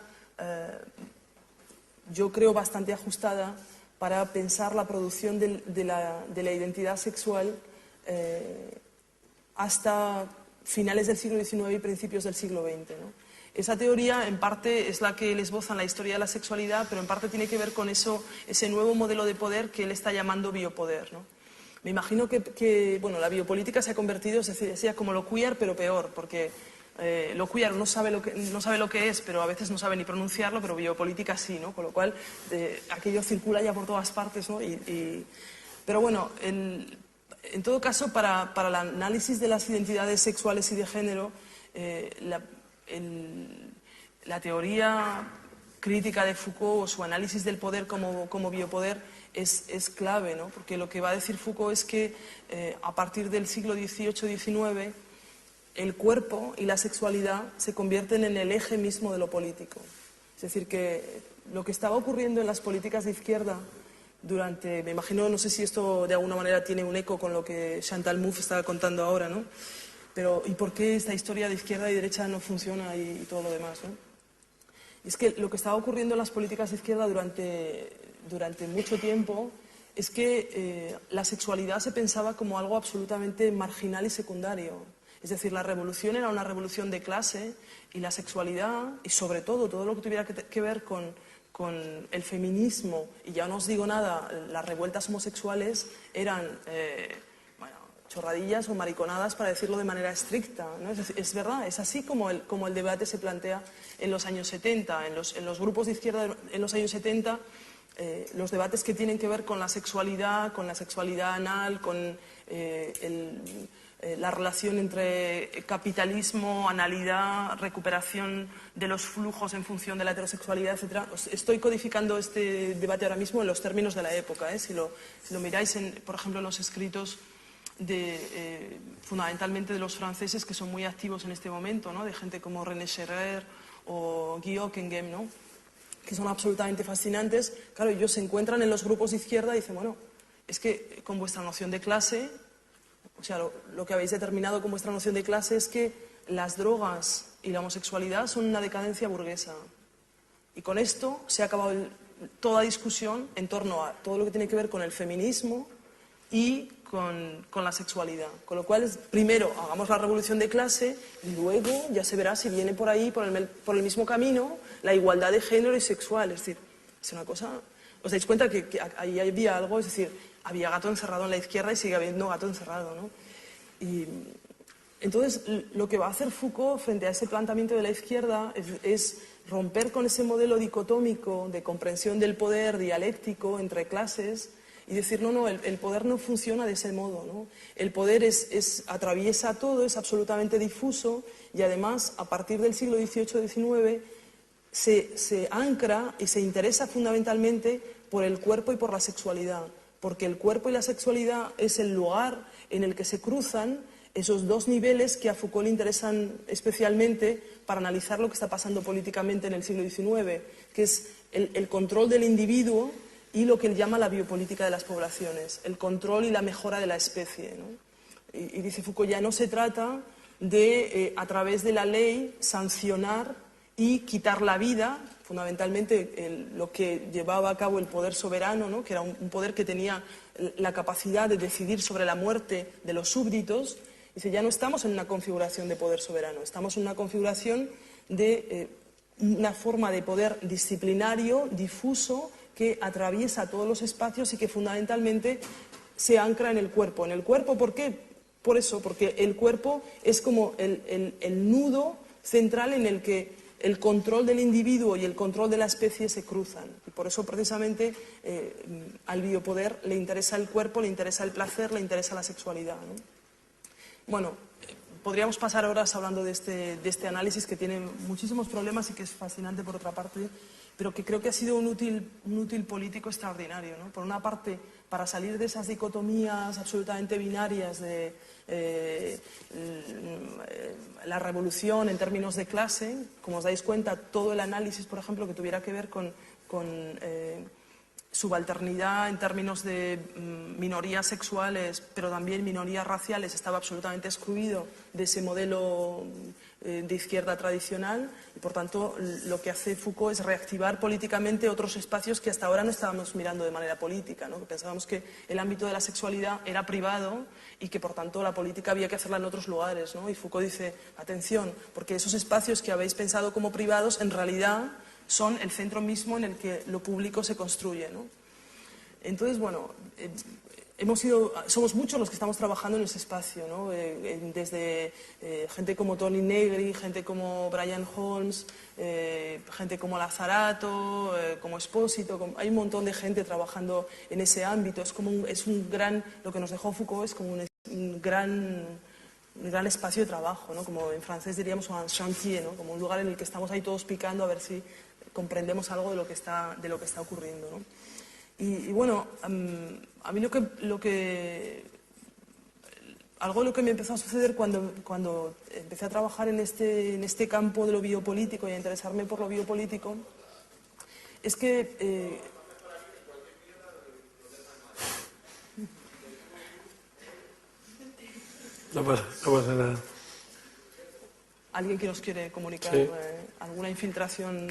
yo creo, bastante ajustada para pensar la producción de la identidad sexual hasta finales del siglo XIX y principios del siglo XX, ¿no? Esa teoría, en parte, es la que él esboza en la historia de la sexualidad, pero en parte tiene que ver con ese nuevo modelo de poder que él está llamando biopoder, ¿no? Me imagino que bueno, la biopolítica se ha convertido, se decía, como lo queer, pero peor, porque lo queer no sabe lo que es, pero a veces no sabe ni pronunciarlo, pero biopolítica sí, ¿no? Con lo cual, aquello circula ya por todas partes, ¿no? Pero bueno, en todo caso, para el análisis de las identidades sexuales y de género, la teoría crítica de Foucault o su análisis del poder como biopoder es clave, ¿no? Porque lo que va a decir Foucault es que a partir del siglo XVIII-XIX el cuerpo y la sexualidad se convierten en el eje mismo de lo político. Es decir, que lo que estaba ocurriendo en las políticas de izquierda durante, me imagino, no sé si esto de alguna manera tiene un eco con lo que Chantal Mouffe estaba contando ahora, ¿no? Pero, ¿y por qué esta historia de izquierda y derecha no funciona y todo lo demás, ¿no? Y es que lo que estaba ocurriendo en las políticas de izquierda durante mucho tiempo es que la sexualidad se pensaba como algo absolutamente marginal y secundario. Es decir, la revolución era una revolución de clase y la sexualidad, y sobre todo lo que tuviera que ver con el feminismo, y ya no os digo nada, las revueltas homosexuales eran chorradillas o mariconadas, para decirlo de manera estricta, ¿no? Es verdad, es así como el debate se plantea en los años 70. En los grupos de izquierda en los años 70, los debates que tienen que ver con la sexualidad anal, con la relación entre capitalismo, analidad, recuperación de los flujos en función de la heterosexualidad, etc. Estoy codificando este debate ahora mismo en los términos de la época, ¿eh? Si lo miráis, por ejemplo, en los escritos fundamentalmente de los franceses, que son muy activos en este momento, ¿no? De gente como René Scherrer o Guy Ockeghem, ¿no? Que son absolutamente fascinantes. Claro, ellos se encuentran en los grupos de izquierda y dicen, bueno, es que con vuestra noción de clase, o sea, lo que habéis determinado con vuestra noción de clase es que las drogas y la homosexualidad son una decadencia burguesa. Y con esto se ha acabado toda discusión en torno a todo lo que tiene que ver con el feminismo y con la sexualidad. Con lo cual, primero hagamos la revolución de clase y luego ya se verá si viene por ahí, por el mismo camino, la igualdad de género y sexual. Es decir, es una cosa... ¿Os dais cuenta que ahí había algo? Es decir, había gato encerrado en la izquierda y sigue habiendo gato encerrado, ¿no? Y entonces, lo que va a hacer Foucault frente a ese planteamiento de la izquierda es romper con ese modelo dicotómico de comprensión del poder dialéctico entre clases y decir, no, el poder no funciona de ese modo, ¿no? El poder atraviesa todo, es absolutamente difuso y además, a partir del siglo XVIII-XIX, se ancra y se interesa fundamentalmente por el cuerpo y por la sexualidad, porque el cuerpo y la sexualidad es el lugar en el que se cruzan esos dos niveles que a Foucault le interesan especialmente para analizar lo que está pasando políticamente en el siglo XIX, que es el control del individuo y lo que él llama la biopolítica de las poblaciones, el control y la mejora de la especie, ¿no? Y dice Foucault, ya no se trata de, a través de la ley, sancionar y quitar la vida, fundamentalmente lo que llevaba a cabo el poder soberano, ¿no? Que era un poder que tenía la capacidad de decidir sobre la muerte de los súbditos. Dice, ya no estamos en una configuración de poder soberano, estamos en una configuración de una forma de poder disciplinario, difuso, que atraviesa todos los espacios y que fundamentalmente se ancra en el cuerpo. ¿En el cuerpo por qué? Por eso, porque el cuerpo es como el nudo central en el que el control del individuo y el control de la especie se cruzan. Y por eso, precisamente, al biopoder le interesa el cuerpo, le interesa el placer, le interesa la sexualidad, ¿no? Bueno, podríamos pasar horas hablando de este análisis, que tiene muchísimos problemas y que es fascinante por otra parte, pero que creo que ha sido un útil político extraordinario, ¿no? Por una parte, para salir de esas dicotomías absolutamente binarias de la revolución en términos de clase. Como os dais cuenta, todo el análisis, por ejemplo, que tuviera que ver con subalternidad en términos de minorías sexuales, pero también minorías raciales, estaba absolutamente excluido de ese modelo de izquierda tradicional, y por tanto lo que hace Foucault es reactivar políticamente otros espacios que hasta ahora no estábamos mirando de manera política, ¿no? Pensábamos que el ámbito de la sexualidad era privado y que por tanto la política había que hacerla en otros lugares, ¿no? Y Foucault dice, atención, porque esos espacios que habéis pensado como privados en realidad son el centro mismo en el que lo público se construye, ¿no? Entonces, bueno, somos muchos los que estamos trabajando en ese espacio, ¿no? Desde gente como Tony Negri, gente como Brian Holmes, gente como Lazzarato, como Espósito, hay un montón de gente trabajando en ese ámbito. Lo que nos dejó Foucault es como un gran espacio de trabajo, ¿no? Como en francés diríamos un chantier, ¿no? Como un lugar en el que estamos ahí todos picando a ver si comprendemos algo de lo que está ocurriendo, ¿no? Y bueno, a mí algo lo que me empezó a suceder cuando empecé a trabajar en este campo de lo biopolítico y a interesarme por lo biopolítico es que no pasa nada. ¿Alguien que nos quiere comunicar alguna infiltración,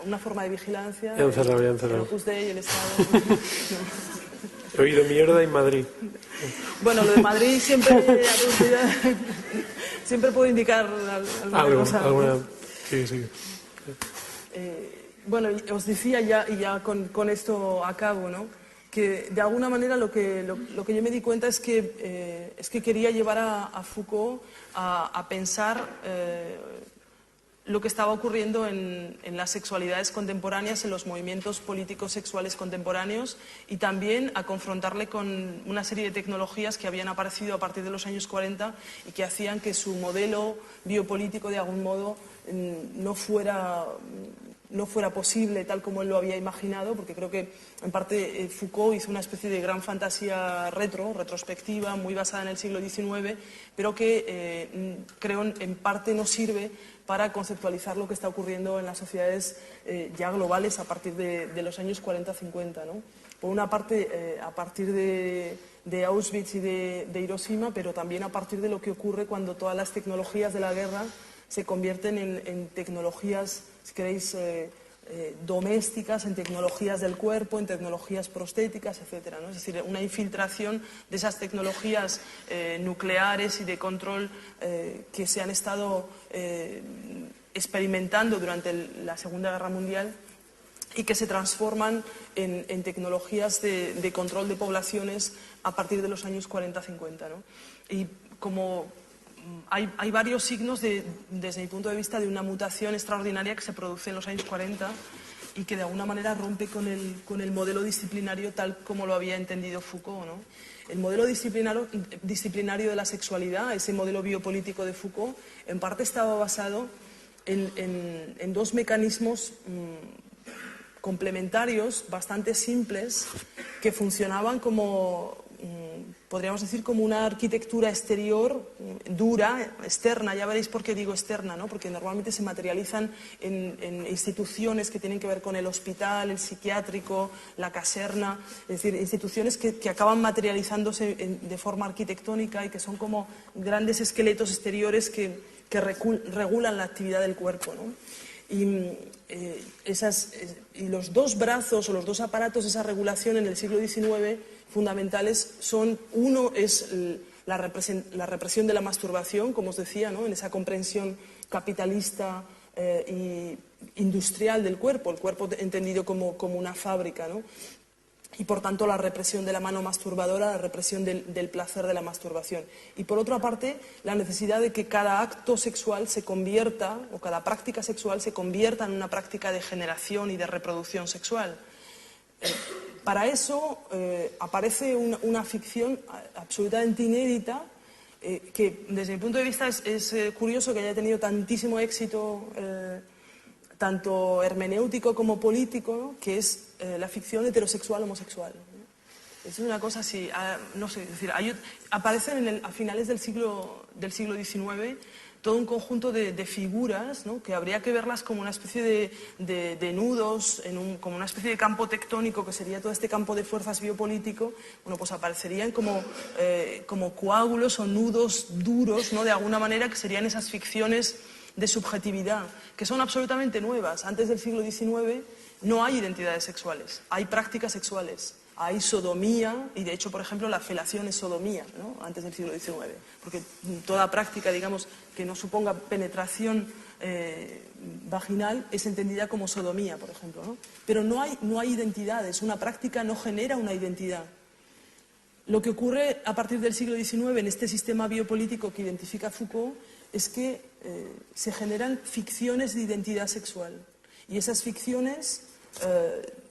una forma de vigilancia? Ya han cerrado. El Opus Dei, el Estado. No. He oído mierda en Madrid. Bueno, lo de Madrid siempre puedo indicar alguna cosa. Sí. Bueno, os decía ya con esto acabo, ¿no? Que de alguna manera lo que yo me di cuenta es que quería llevar a Foucault a pensar lo que estaba ocurriendo en las sexualidades contemporáneas, en los movimientos políticos sexuales contemporáneos, y también a confrontarle con una serie de tecnologías que habían aparecido a partir de los años 40 y que hacían que su modelo biopolítico de algún modo no fuera posible tal como él lo había imaginado, porque creo que en parte Foucault hizo una especie de gran fantasía retrospectiva, muy basada en el siglo XIX, pero que creo en parte no sirve para conceptualizar lo que está ocurriendo en las sociedades ya globales a partir de los años 40-50, ¿no? Por una parte, a partir de Auschwitz y de Hiroshima, pero también a partir de lo que ocurre cuando todas las tecnologías de la guerra se convierten en tecnologías, si queréis, domésticas, en tecnologías del cuerpo, en tecnologías prostéticas, etcétera, ¿no? Es decir, una infiltración de esas tecnologías nucleares y de control que se han estado experimentando durante la Segunda Guerra Mundial y que se transforman en tecnologías de control de poblaciones a partir de los años 40-50, ¿no? Y como hay varios signos, desde mi punto de vista, de una mutación extraordinaria que se produce en los años 40 y que de alguna manera rompe con el modelo disciplinario tal como lo había entendido Foucault, ¿no? El modelo disciplinario de la sexualidad, ese modelo biopolítico de Foucault, en parte estaba basado en dos mecanismos complementarios, bastante simples, que funcionaban como, podríamos decir, como una arquitectura exterior dura, externa. Ya veréis por qué digo externa, ¿no? Porque normalmente se materializan en instituciones que tienen que ver con el hospital, el psiquiátrico, la caserna, es decir, instituciones que acaban materializándose de forma arquitectónica y que son como grandes esqueletos exteriores que regulan la actividad del cuerpo, ¿no? Y los dos brazos o los dos aparatos de esa regulación en el siglo XIX fundamentales son, uno es la represión de la masturbación, como os decía, ¿no? En esa comprensión capitalista e industrial del cuerpo, el cuerpo entendido como una fábrica, ¿no? Y por tanto la represión de la mano masturbadora, la represión del placer de la masturbación. Y por otra parte, la necesidad de que cada acto sexual se convierta, o cada práctica sexual se convierta en una práctica de generación y de reproducción sexual. Para eso aparece una ficción absolutamente inédita, que desde mi punto de vista es curioso que haya tenido tantísimo éxito, tanto hermenéutico como político, ¿no? Que es la ficción heterosexual homosexual, ¿no? Es una cosa así, no sé, es decir, aparecen a finales del siglo XIX todo un conjunto de figuras, ¿no?, que habría que verlas como una especie de nudos, como una especie de campo tectónico, que sería todo este campo de fuerzas biopolítico. Bueno, pues aparecerían como coágulos o nudos duros, ¿no?, de alguna manera, que serían esas ficciones de subjetividad, que son absolutamente nuevas. Antes del siglo XIX no hay identidades sexuales, hay prácticas sexuales. Hay sodomía, y de hecho, por ejemplo, la felación es sodomía, ¿no?, antes del siglo XIX, porque toda práctica, digamos, que no suponga penetración vaginal es entendida como sodomía, por ejemplo, ¿no? Pero no hay identidades, una práctica no genera una identidad. Lo que ocurre a partir del siglo XIX en este sistema biopolítico que identifica Foucault es que se generan ficciones de identidad sexual, y esas ficciones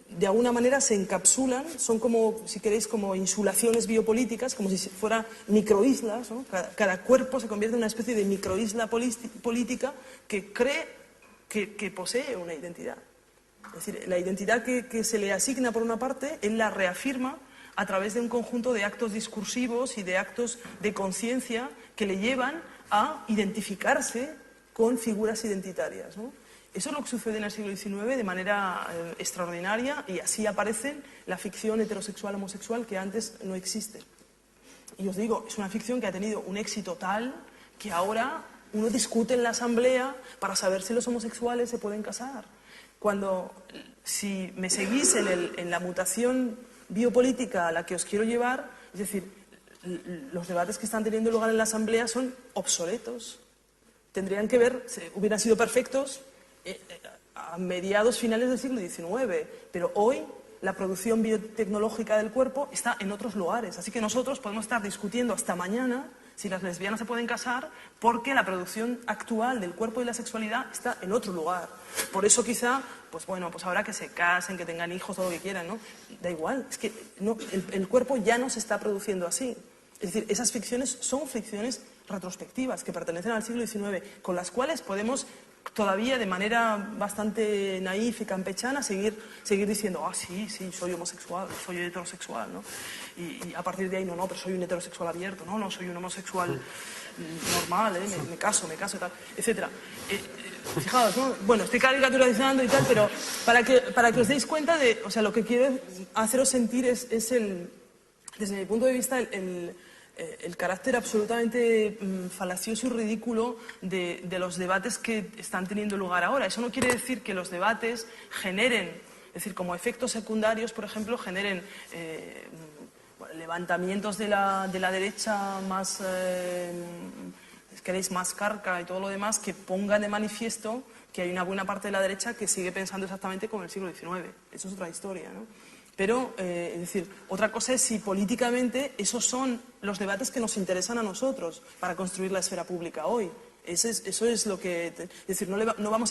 de alguna manera se encapsulan, son como, si queréis, como insulaciones biopolíticas, como si fueran microislas, ¿no? Cada cuerpo se convierte en una especie de microisla política que cree que posee una identidad. Es decir, la identidad que se le asigna por una parte, él la reafirma a través de un conjunto de actos discursivos y de actos de conciencia que le llevan a identificarse con figuras identitarias, ¿no? Eso es lo que sucede en el siglo XIX de manera extraordinaria, y así aparece la ficción heterosexual-homosexual que antes no existe. Y os digo, es una ficción que ha tenido un éxito tal que ahora uno discute en la asamblea para saber si los homosexuales se pueden casar. Si me seguís en la mutación biopolítica a la que os quiero llevar, es decir, los debates que están teniendo lugar en la asamblea son obsoletos. Tendrían que hubieran sido perfectos a mediados finales del siglo XIX, pero hoy la producción biotecnológica del cuerpo está en otros lugares, así que nosotros podemos estar discutiendo hasta mañana si las lesbianas se pueden casar, porque la producción actual del cuerpo y la sexualidad está en otro lugar. Por eso quizá, pues bueno, pues ahora que se casen, que tengan hijos, todo lo que quieran, ¿no? Da igual, es que no, el cuerpo ya no se está produciendo así. Es decir, esas ficciones son ficciones retrospectivas que pertenecen al siglo XIX, con las cuales podemos todavía de manera bastante naif y campechana seguir diciendo, sí, soy homosexual, soy heterosexual, ¿no? Y a partir de ahí, no, pero soy un heterosexual abierto, no, soy un homosexual normal, me caso, tal, etcétera. Fijaos, ¿no? Bueno, estoy caricaturizando y tal, pero para que os deis cuenta de, o sea, lo que quiero haceros sentir es desde mi punto de vista, el carácter absolutamente falacioso y ridículo de los debates que están teniendo lugar ahora. Eso no quiere decir que los debates generen, es decir, como efectos secundarios, por ejemplo, generen levantamientos de la derecha más, si queréis, más carca y todo lo demás, que pongan de manifiesto que hay una buena parte de la derecha que sigue pensando exactamente como en el siglo XIX. Eso es otra historia, ¿no? Pero, es decir, otra cosa es si políticamente esos son los debates que nos interesan a nosotros para construir la esfera pública hoy. Eso es lo que... Es decir, no vamos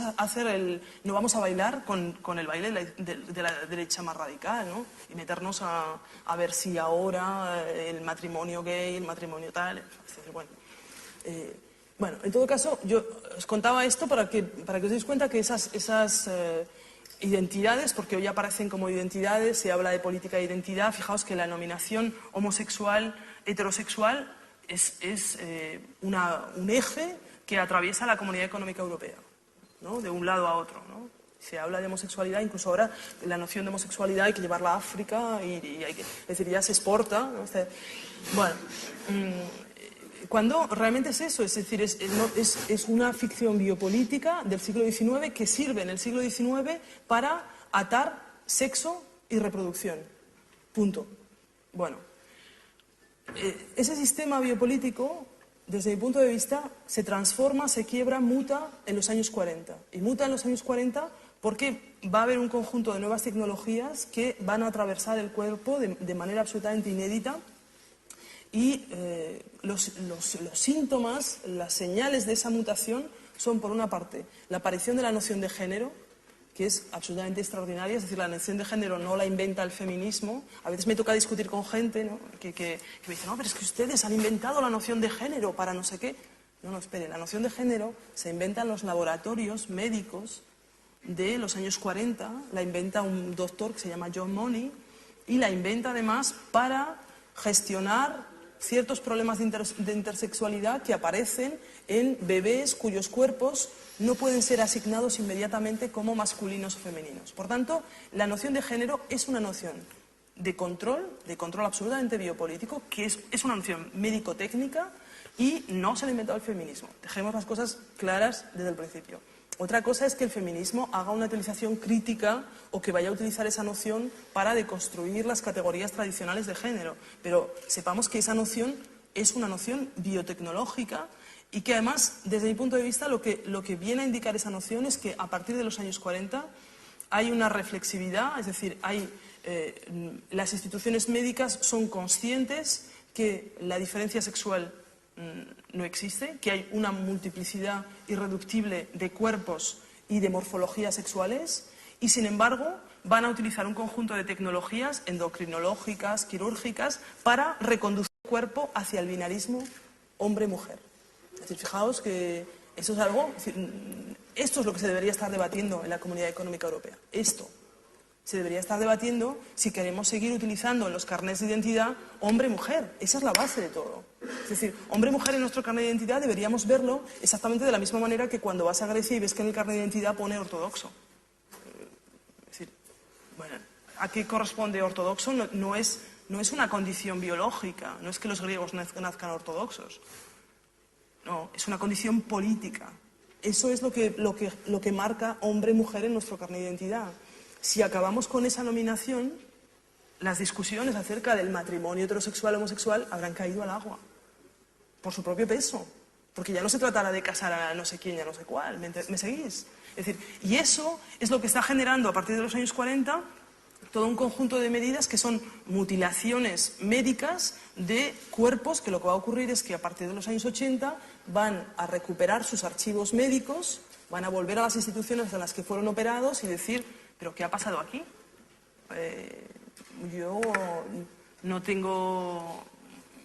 a bailar con el baile de la derecha más radical, ¿no? Y meternos a ver si ahora el matrimonio gay, el matrimonio tal... Es decir, bueno, en todo caso, yo os contaba esto para que os deis cuenta que esas identidades, porque hoy aparecen como identidades, se habla de política de identidad. Fijaos que la denominación homosexual, heterosexual, es un eje que atraviesa la Comunidad Económica Europea, ¿no? De un lado a otro, ¿no? Se habla de homosexualidad, incluso ahora la noción de homosexualidad hay que llevarla a África y hay que, es decir, ya se exporta, ¿no? Bueno, cuando realmente es eso, es decir, es una ficción biopolítica del siglo XIX que sirve en el siglo XIX para atar sexo y reproducción. Punto. Bueno, ese sistema biopolítico, desde mi punto de vista, se transforma, se quiebra, muta en los años 40. Y muta en los años 40 porque va a haber un conjunto de nuevas tecnologías que van a atravesar el cuerpo de manera absolutamente inédita. Y los síntomas, las señales de esa mutación son, por una parte, la aparición de la noción de género, que es absolutamente extraordinaria. Es decir, la noción de género no la inventa el feminismo. A veces me toca discutir con gente, ¿no? que me dice, no, pero es que ustedes han inventado la noción de género para no sé qué. No, espere, la noción de género se inventa en los laboratorios médicos de los años 40, la inventa un doctor que se llama John Money, y la inventa además para gestionar ciertos problemas de intersexualidad que aparecen en bebés cuyos cuerpos no pueden ser asignados inmediatamente como masculinos o femeninos. Por tanto, la noción de género es una noción de control absolutamente biopolítico, que es una noción médico-técnica y no se ha inventado el feminismo. Dejemos las cosas claras desde el principio. Otra cosa es que el feminismo haga una utilización crítica o que vaya a utilizar esa noción para deconstruir las categorías tradicionales de género. Pero sepamos que esa noción es una noción biotecnológica y que además, desde mi punto de vista, lo que viene a indicar esa noción es que a partir de los años 40 hay una reflexividad, es decir, las instituciones médicas son conscientes que la diferencia sexual no existe, que hay una multiplicidad irreductible de cuerpos y de morfologías sexuales y, sin embargo, van a utilizar un conjunto de tecnologías endocrinológicas, quirúrgicas, para reconducir el cuerpo hacia el binarismo hombre-mujer. Es decir, fijaos que eso es algo, esto es lo que se debería estar debatiendo en la Comunidad Económica Europea. Esto se debería estar debatiendo si queremos seguir utilizando en los carnets de identidad hombre-mujer. Esa es la base de todo. Es decir, hombre-mujer en nuestro carnet de identidad deberíamos verlo exactamente de la misma manera que cuando vas a Grecia y ves que en el carnet de identidad pone ortodoxo. Es decir, bueno, ¿a qué corresponde ortodoxo? No es una condición biológica, no es que los griegos nazcan ortodoxos. No, es una condición política. Eso es lo que marca hombre-mujer en nuestro carnet de identidad. Si acabamos con esa nominación, las discusiones acerca del matrimonio heterosexual o homosexual habrán caído al agua, por su propio peso, porque ya no se tratará de casar a no sé quién y a no sé cuál, ¿me seguís? Es decir, y eso es lo que está generando a partir de los años 40 todo un conjunto de medidas que son mutilaciones médicas de cuerpos, que lo que va a ocurrir es que a partir de los años 80 van a recuperar sus archivos médicos, van a volver a las instituciones en las que fueron operados y decir, ¿pero qué ha pasado aquí? Yo no tengo...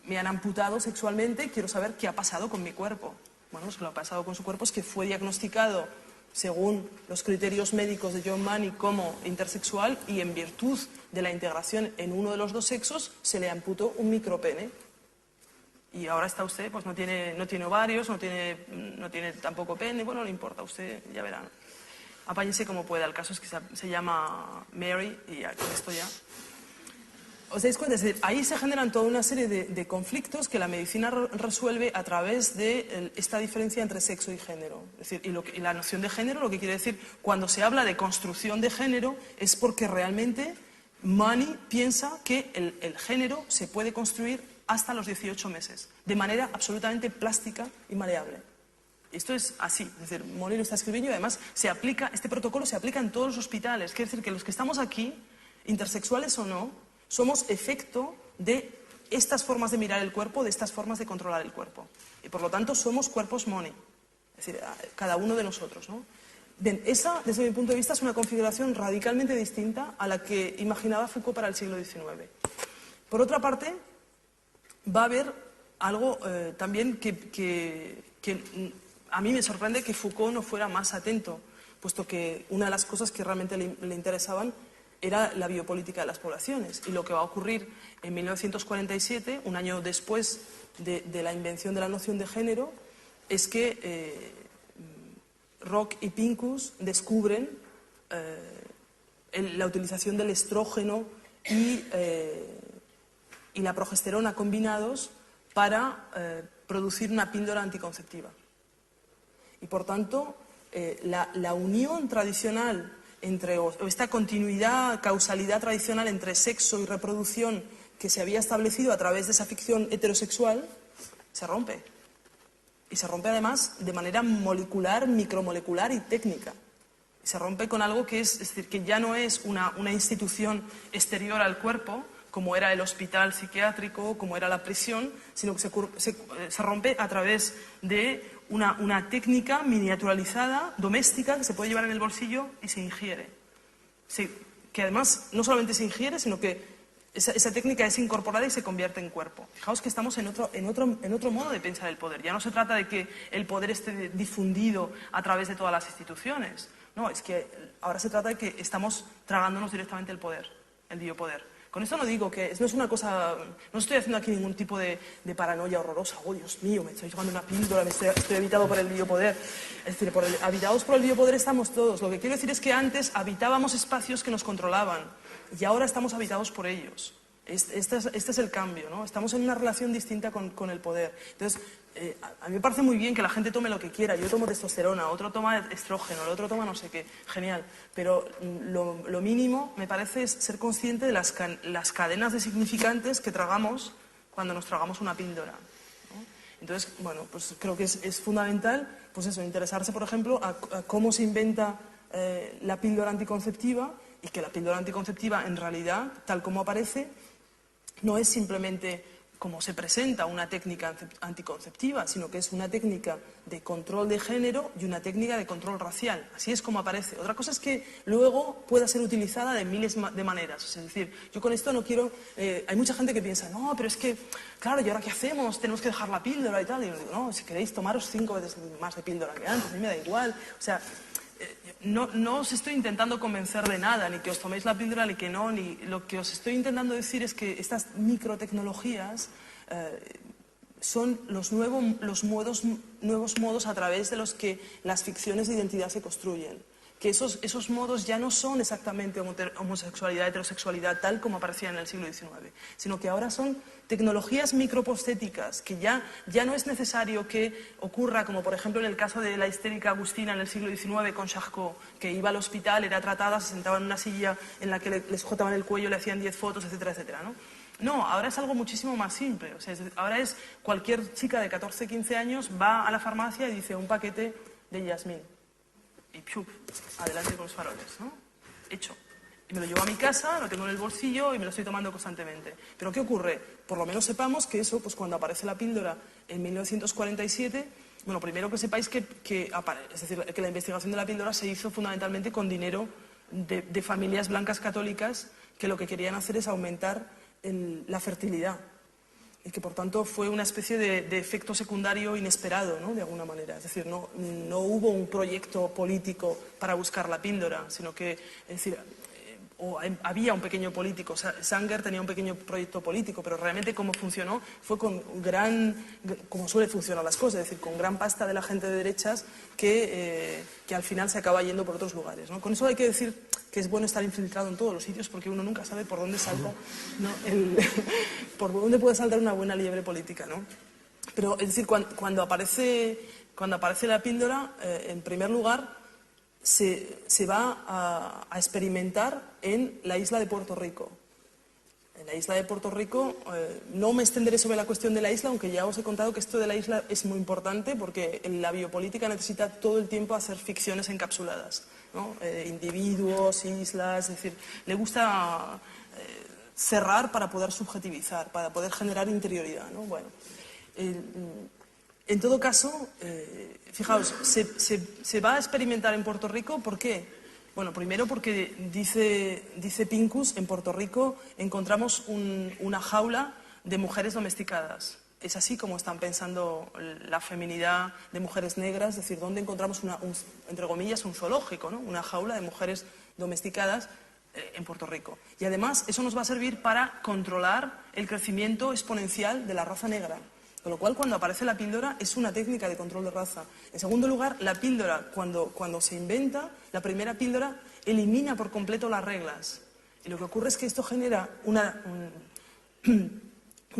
Me han amputado sexualmente, quiero saber qué ha pasado con mi cuerpo. Bueno, pues lo que ha pasado con su cuerpo es que fue diagnosticado según los criterios médicos de John Money como intersexual y en virtud de la integración en uno de los dos sexos se le amputó un micropene. Y ahora está usted, pues no tiene ovarios, no tiene tampoco pene, bueno, no le importa, usted ya verá. Apáñese como pueda, el caso es que se llama Mary y ya, con esto ya. ¿Os dais cuenta? Es decir, ahí se generan toda una serie de conflictos que la medicina resuelve a través de esta diferencia entre sexo y género. Es decir, y la noción de género, lo que quiere decir, cuando se habla de construcción de género, es porque realmente Money piensa que el género se puede construir hasta los 18 meses, de manera absolutamente plástica y maleable. Esto es así, es decir, Money lo está escribiendo y además este protocolo se aplica en todos los hospitales. Quiere decir que los que estamos aquí, intersexuales o no, somos efecto de estas formas de mirar el cuerpo, de estas formas de controlar el cuerpo. Y por lo tanto somos cuerpos Money, es decir, cada uno de nosotros, ¿no? Bien, esa, desde mi punto de vista, es una configuración radicalmente distinta a la que imaginaba Foucault para el siglo XIX. Por otra parte, va a haber algo también que a mí me sorprende que Foucault no fuera más atento, puesto que una de las cosas que realmente le interesaban era la biopolítica de las poblaciones. Y lo que va a ocurrir en 1947, un año después de la invención de la noción de género, es que Rock y Pincus descubren la utilización del estrógeno y la progesterona combinados para producir una píldora anticonceptiva. Y por tanto, la unión tradicional o esta continuidad, causalidad tradicional entre sexo y reproducción que se había establecido a través de esa ficción heterosexual, se rompe. Y se rompe además de manera molecular, micromolecular y técnica. Se rompe con algo que es decir, que ya no es una institución exterior al cuerpo, como era el hospital psiquiátrico, como era la prisión, sino que se rompe a través de una técnica miniaturalizada, doméstica, que se puede llevar en el bolsillo y se ingiere. Que además no solamente se ingiere, sino que esa técnica es incorporada y se convierte en cuerpo. Fijaos que estamos en otro modo de pensar el poder. Ya no se trata de que el poder esté difundido a través de todas las instituciones. No, es que ahora se trata de que estamos tragándonos directamente el poder, el biopoder. Con esto no digo que no es una cosa, no estoy haciendo aquí ningún tipo de paranoia horrorosa. Oh, Dios mío, me estoy tomando una píldora, estoy habitado por el biopoder. Es decir, habitados por el biopoder estamos todos. Lo que quiero decir es que antes habitábamos espacios que nos controlaban y ahora estamos habitados por ellos. Este es el cambio, ¿no? Estamos en una relación distinta con el poder. Entonces, a mí me parece muy bien que la gente tome lo que quiera. Yo tomo testosterona, otro toma estrógeno, el otro toma no sé qué. Genial. Pero lo mínimo, me parece, es ser consciente de las cadenas de significantes que tragamos cuando nos tragamos una píldora, ¿no? Entonces, bueno, pues creo que es fundamental, pues eso, interesarse, por ejemplo, a cómo se inventa la píldora anticonceptiva y que la píldora anticonceptiva, en realidad, tal como aparece, no es simplemente como se presenta una técnica anticonceptiva, sino que es una técnica de control de género y una técnica de control racial. Así es como aparece. Otra cosa es que luego pueda ser utilizada de miles de maneras. Es decir, yo con esto no quiero... hay mucha gente que piensa, no, pero es que, claro, ¿y ahora qué hacemos? Tenemos que dejar la píldora y tal. Y yo digo, no, si queréis tomaros 5 veces más de píldora que antes, a mí me da igual. O sea... No os estoy intentando convencer de nada, ni que os toméis la píldora, ni que no, ni lo que os estoy intentando decir es que estas microtecnologías son los nuevos modos a través de los que las ficciones de identidad se construyen. Que esos modos ya no son exactamente homosexualidad, heterosexualidad, tal como aparecía en el siglo XIX, sino que ahora son tecnologías micropostéticas, que ya no es necesario que ocurra, como por ejemplo en el caso de la histérica Agustina en el siglo XIX con Charcot, que iba al hospital, era tratada, se sentaba en una silla en la que le sujetaban el cuello, le hacían 10 fotos, etcétera, etcétera, ¿no? No, ahora es algo muchísimo más simple. O sea, ahora es cualquier chica de 14, 15 años va a la farmacia y dice un paquete de Yasmín. Y ¡piuf! Adelante con los faroles, ¿no? Hecho. Y me lo llevo a mi casa, lo tengo en el bolsillo y me lo estoy tomando constantemente. Pero ¿qué ocurre? Por lo menos sepamos que eso, pues cuando aparece la píldora en 1947, bueno, primero que sepáis que la investigación de la píldora se hizo fundamentalmente con dinero de familias blancas católicas que lo que querían hacer es aumentar la fertilidad. Y que por tanto fue una especie de efecto secundario inesperado, ¿no? De alguna manera. Es decir, no hubo un proyecto político para buscar la píldora, sino que, es decir, había un pequeño político. Sanger tenía un pequeño proyecto político, pero realmente cómo funcionó fue como suele funcionar las cosas, es decir, con gran pasta de la gente de derechas que al final se acaba yendo por otros lugares, ¿no? Con eso hay que decir que es bueno estar infiltrado en todos los sitios porque uno nunca sabe por dónde salta, ¿no? Por dónde puede saltar una buena liebre política, ¿no? Pero es decir, cuando aparece la píldora, en primer lugar se va a experimentar en la isla de Puerto Rico. En la isla de Puerto Rico, no me extenderé sobre la cuestión de la isla, aunque ya os he contado que esto de la isla es muy importante porque la biopolítica necesita todo el tiempo hacer ficciones encapsuladas, ¿no? Individuos, islas, es decir, le gusta cerrar para poder subjetivizar, para poder generar interioridad, ¿no? Bueno, en todo caso, fijaos, se va a experimentar en Puerto Rico, ¿por qué? Bueno, primero porque dice Pincus, en Puerto Rico encontramos una jaula de mujeres domesticadas. Es así como están pensando la feminidad de mujeres negras, es decir, ¿dónde encontramos entre comillas, un zoológico, ¿no? Una jaula de mujeres domesticadas en Puerto Rico. Y además eso nos va a servir para controlar el crecimiento exponencial de la raza negra. Con lo cual, cuando aparece la píldora, es una técnica de control de raza. En segundo lugar, la píldora, cuando se inventa, la primera píldora elimina por completo las reglas. Y lo que ocurre es que esto genera una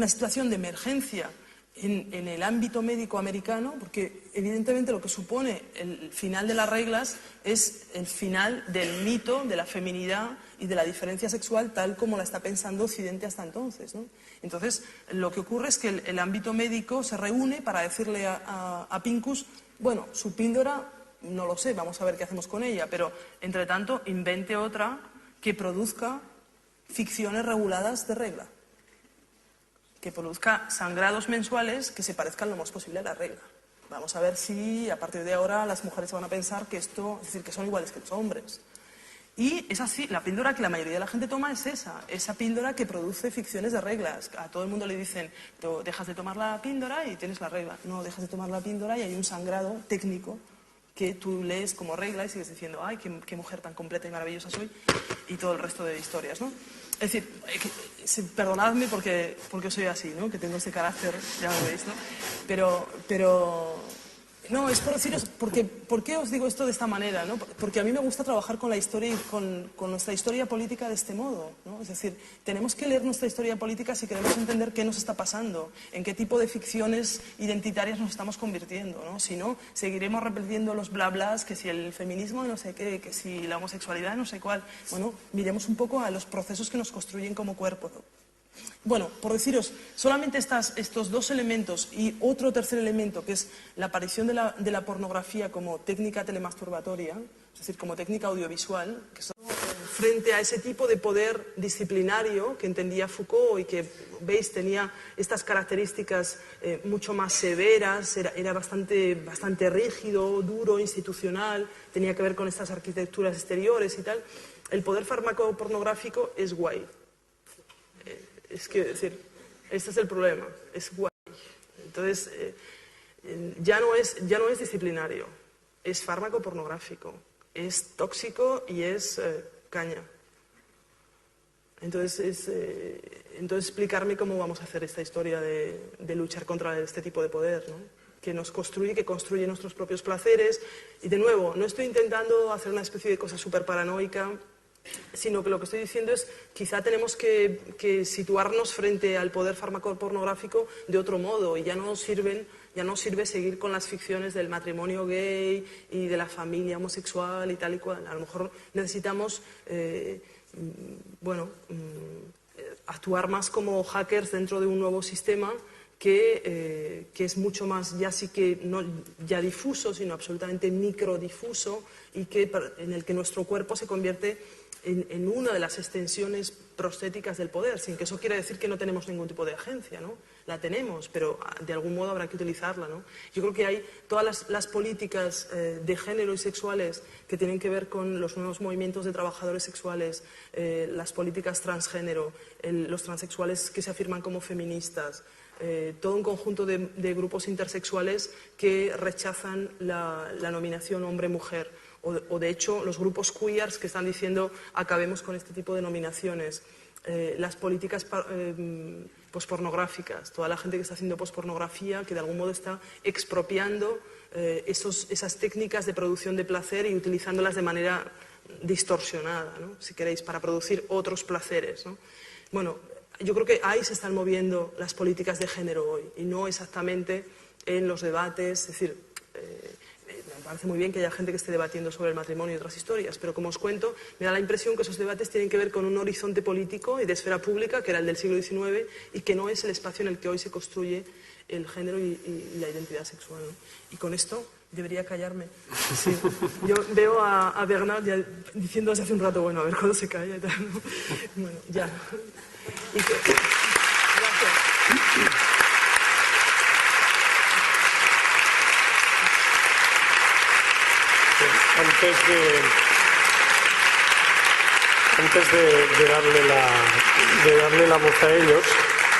situación de emergencia en el ámbito médico americano, porque evidentemente lo que supone el final de las reglas es el final del mito de la feminidad y de la diferencia sexual tal como la está pensando Occidente hasta entonces, ¿no? Entonces, lo que ocurre es que el ámbito médico se reúne para decirle a Pincus, bueno, su píldora, no lo sé, vamos a ver qué hacemos con ella, pero, entre tanto, invente otra que produzca ficciones reguladas de regla, que produzca sangrados mensuales que se parezcan lo más posible a la regla. Vamos a ver si, a partir de ahora, las mujeres van a pensar que esto, es decir, que son iguales que los hombres. Y es así, la píldora que la mayoría de la gente toma es esa píldora que produce ficciones de reglas. A todo el mundo le dicen, dejas de tomar la píldora y tienes la regla. No, dejas de tomar la píldora y hay un sangrado técnico que tú lees como regla y sigues diciendo, ay, qué mujer tan completa y maravillosa soy, y todo el resto de historias, ¿no? Es decir, perdonadme porque soy así, ¿no? Que tengo ese carácter, ya lo veis, ¿no? Pero no, es por deciros, ¿por qué os digo esto de esta manera, ¿no? Porque a mí me gusta trabajar con la historia y con nuestra historia política de este modo, ¿no? Es decir, tenemos que leer nuestra historia política si queremos entender qué nos está pasando, en qué tipo de ficciones identitarias nos estamos convirtiendo, ¿no? Si no, seguiremos repitiendo los bla blas, que si el feminismo no sé qué, que si la homosexualidad no sé cuál. Bueno, miremos un poco a los procesos que nos construyen como cuerpo, ¿no? Bueno, por deciros, solamente estos dos elementos y otro tercer elemento, que es la aparición de la pornografía como técnica telemasturbatoria, es decir, como técnica audiovisual, que son frente a ese tipo de poder disciplinario que entendía Foucault y que, veis, tenía estas características mucho más severas, era bastante rígido, duro, institucional, tenía que ver con estas arquitecturas exteriores y tal. El poder farmacopornográfico es guay. Es que, decir, este es el problema, es guay. Entonces, ya no es disciplinario, es fármaco pornográfico, es tóxico y es caña. Entonces, explicarme cómo vamos a hacer esta historia de luchar contra este tipo de poder, ¿no? Que nos construye, que construye nuestros propios placeres. Y de nuevo, no estoy intentando hacer una especie de cosa súper paranoica, sino que lo que estoy diciendo es quizá tenemos que situarnos frente al poder farmacopornográfico de otro modo y ya no sirve seguir con las ficciones del matrimonio gay y de la familia homosexual y tal y cual. A lo mejor necesitamos actuar más como hackers dentro de un nuevo sistema que es mucho más, ya sí que no ya difuso, sino absolutamente microdifuso y en el que nuestro cuerpo se convierte en una de las extensiones prostéticas del poder, sin que eso quiera decir que no tenemos ningún tipo de agencia, ¿no? La tenemos, pero de algún modo habrá que utilizarla, ¿no? Yo creo que hay todas las políticas de género y sexuales que tienen que ver con los nuevos movimientos de trabajadores sexuales, las políticas transgénero, los transexuales que se afirman como feministas, todo un conjunto de grupos intersexuales que rechazan la nominación hombre-mujer. O de hecho los grupos queers que están diciendo acabemos con este tipo de nominaciones, las políticas pospornográficas, toda la gente que está haciendo pospornografía que de algún modo está expropiando esas técnicas de producción de placer y utilizándolas de manera distorsionada, ¿no? Si queréis, para producir otros placeres, ¿no? Bueno, yo creo que ahí se están moviendo las políticas de género hoy y no exactamente en los debates, es decir, me parece muy bien que haya gente que esté debatiendo sobre el matrimonio y otras historias, pero como os cuento, me da la impresión que esos debates tienen que ver con un horizonte político y de esfera pública, que era el del siglo XIX, y que no es el espacio en el que hoy se construye el género y la identidad sexual, ¿no? Y con esto debería callarme. Sí. Yo veo a Bernard ya diciendo desde hace un rato, bueno, a ver cuándo se calla y tal, ¿no? Bueno, ya. Gracias. Antes de darle la voz a ellos,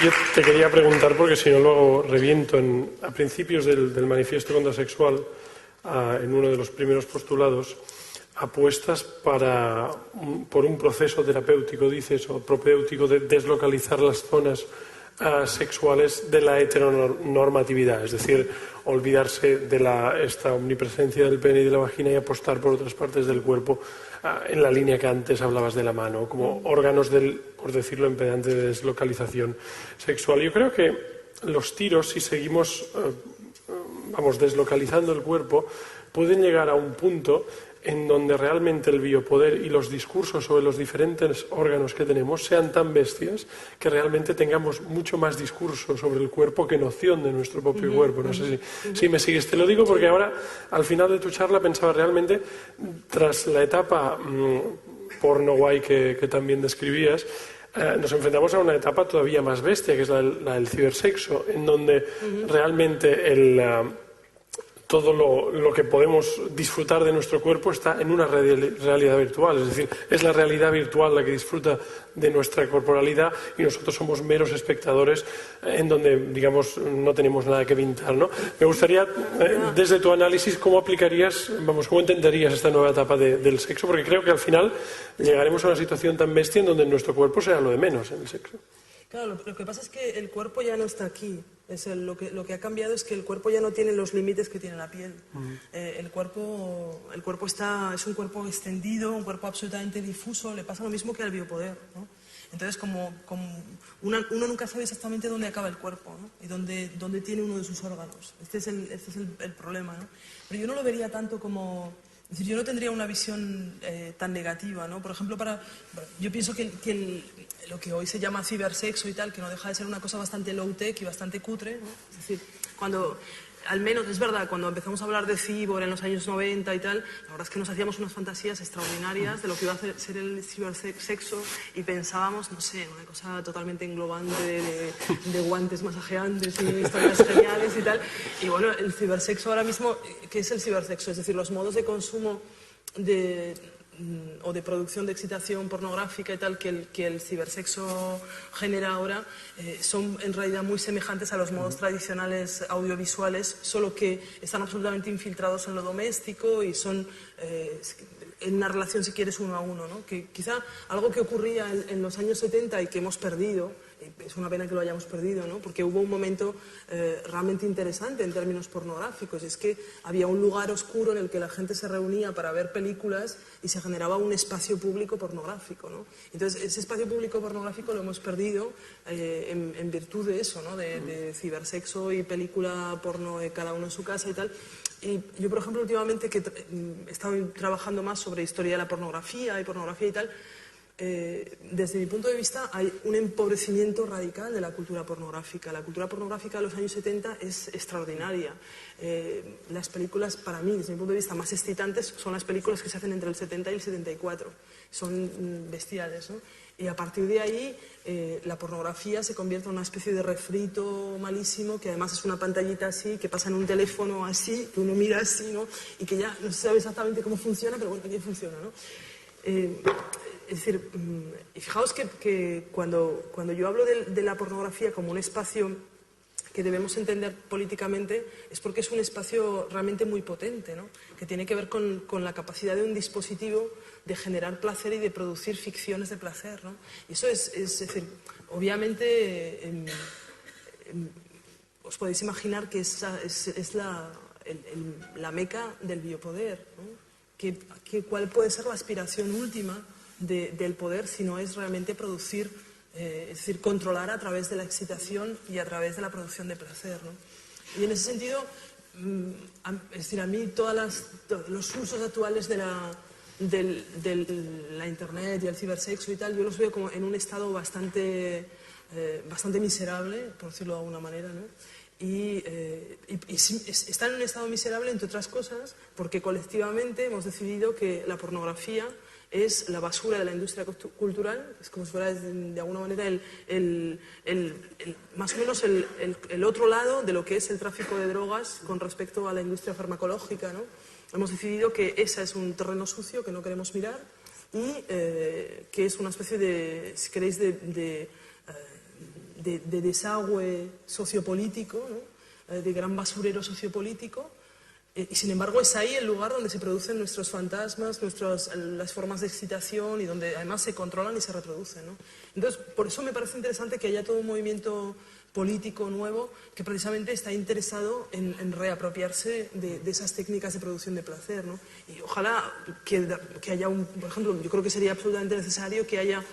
yo te quería preguntar, porque si no luego reviento, a principios del Manifiesto Contrasexual, en uno de los primeros postulados, apuestas por un proceso terapéutico, dices, o propéutico de deslocalizar las zonas sexuales de la heteronormatividad, es decir, olvidarse de esta omnipresencia del pene y de la vagina y apostar por otras partes del cuerpo en la línea que antes hablabas de la mano, como órganos por decirlo en pedante, de deslocalización sexual. Yo creo que los tiros, si seguimos deslocalizando el cuerpo, pueden llegar a un punto en donde realmente el biopoder y los discursos sobre los diferentes órganos que tenemos sean tan bestias que realmente tengamos mucho más discurso sobre el cuerpo que noción de nuestro propio cuerpo. No sé si me sigues. Te lo digo porque ahora, al final de tu charla, pensaba realmente, tras la etapa porno guay que también describías, nos enfrentamos a una etapa todavía más bestia, que es la del cibersexo, en donde realmente todo lo que podemos disfrutar de nuestro cuerpo está en una realidad virtual. Es decir, es la realidad virtual la que disfruta de nuestra corporalidad y nosotros somos meros espectadores en donde, digamos, no tenemos nada que pintar, ¿no? Me gustaría, desde tu análisis, ¿cómo aplicarías, cómo entenderías esta nueva etapa del sexo? Porque creo que al final llegaremos a una situación tan bestia en donde nuestro cuerpo sea lo de menos en el sexo. Claro, lo que pasa es que el cuerpo ya no está aquí. Lo que ha cambiado es que el cuerpo ya no tiene los límites que tiene la piel. El cuerpo es un cuerpo extendido, un cuerpo absolutamente difuso. Le pasa lo mismo que al biopoder, ¿no? Entonces, uno nunca sabe exactamente dónde acaba el cuerpo, ¿no? Y dónde tiene uno de sus órganos. Este es el problema, ¿no? Pero yo no lo vería tanto como... Es decir, yo no tendría una visión tan negativa, ¿no? Por ejemplo, yo pienso que lo que hoy se llama cibersexo y tal, que no deja de ser una cosa bastante low-tech y bastante cutre, ¿no? Es decir, al menos, es verdad, cuando empezamos a hablar de cibor en los años 90 y tal, la verdad es que nos hacíamos unas fantasías extraordinarias de lo que iba a ser el cibersexo y pensábamos, no sé, una cosa totalmente englobante de guantes masajeantes y historias geniales y tal. Y bueno, el cibersexo ahora mismo, ¿qué es el cibersexo? Es decir, los modos de consumo o de producción de excitación pornográfica y tal que el cibersexo genera ahora son en realidad muy semejantes a los modos tradicionales audiovisuales, solo que están absolutamente infiltrados en lo doméstico y son en una relación, si quieres, uno a uno, ¿no? Que quizá algo que ocurría en los años 70 y que hemos perdido, es una pena que lo hayamos perdido, ¿no? Porque hubo un momento realmente interesante en términos pornográficos, es que había un lugar oscuro en el que la gente se reunía para ver películas y se generaba un espacio público pornográfico, ¿no? Entonces, ese espacio público pornográfico lo hemos perdido en virtud de eso, ¿no? De cibersexo y película porno de cada uno en su casa y tal. Y yo, por ejemplo, últimamente que he estado trabajando más sobre historia de la pornografía y tal, desde mi punto de vista hay un empobrecimiento radical de la cultura pornográfica. La cultura pornográfica de los años 70 es extraordinaria. Las películas, para mí, desde mi punto de vista, más excitantes son las películas que se hacen entre el 70 y el 74. Son bestiales, ¿no? Y a partir de ahí la pornografía se convierte en una especie de refrito malísimo, que además es una pantallita así, que pasa en un teléfono así, que uno mira así, ¿no? Y que ya no se sabe exactamente cómo funciona, pero bueno, que funciona, ¿no? Es decir, y fijaos que cuando yo hablo de la pornografía como un espacio que debemos entender políticamente, es porque es un espacio realmente muy potente, ¿no? Que tiene que ver con la capacidad de un dispositivo de generar placer y de producir ficciones de placer, ¿no? Y eso es decir, obviamente os podéis imaginar que es la meca del biopoder, ¿no? ¿Cuál puede ser la aspiración última del poder si no es realmente producir, es decir, controlar a través de la excitación y a través de la producción de placer, ¿no? Y en ese sentido, es decir, a mí todos los usos actuales de la internet y el cibersexo y tal, yo los veo como en un estado bastante miserable, por decirlo de alguna manera, ¿no? Y están en un estado miserable, entre otras cosas, porque colectivamente hemos decidido que la pornografía es la basura de la industria cultural, es como si fuera de alguna manera más o menos el otro lado de lo que es el tráfico de drogas con respecto a la industria farmacológica, ¿no? Hemos decidido que ese es un terreno sucio que no queremos mirar y que es una especie de, si queréis, de desagüe sociopolítico, ¿no? De gran basurero sociopolítico. Y sin embargo es ahí el lugar donde se producen nuestros fantasmas, las formas de excitación y donde además se controlan y se reproducen, ¿no? Entonces, por eso me parece interesante que haya todo un movimiento político nuevo que precisamente está interesado en reapropiarse de esas técnicas de producción de placer, ¿no? Y ojalá que haya por ejemplo, yo creo que sería absolutamente necesario que haya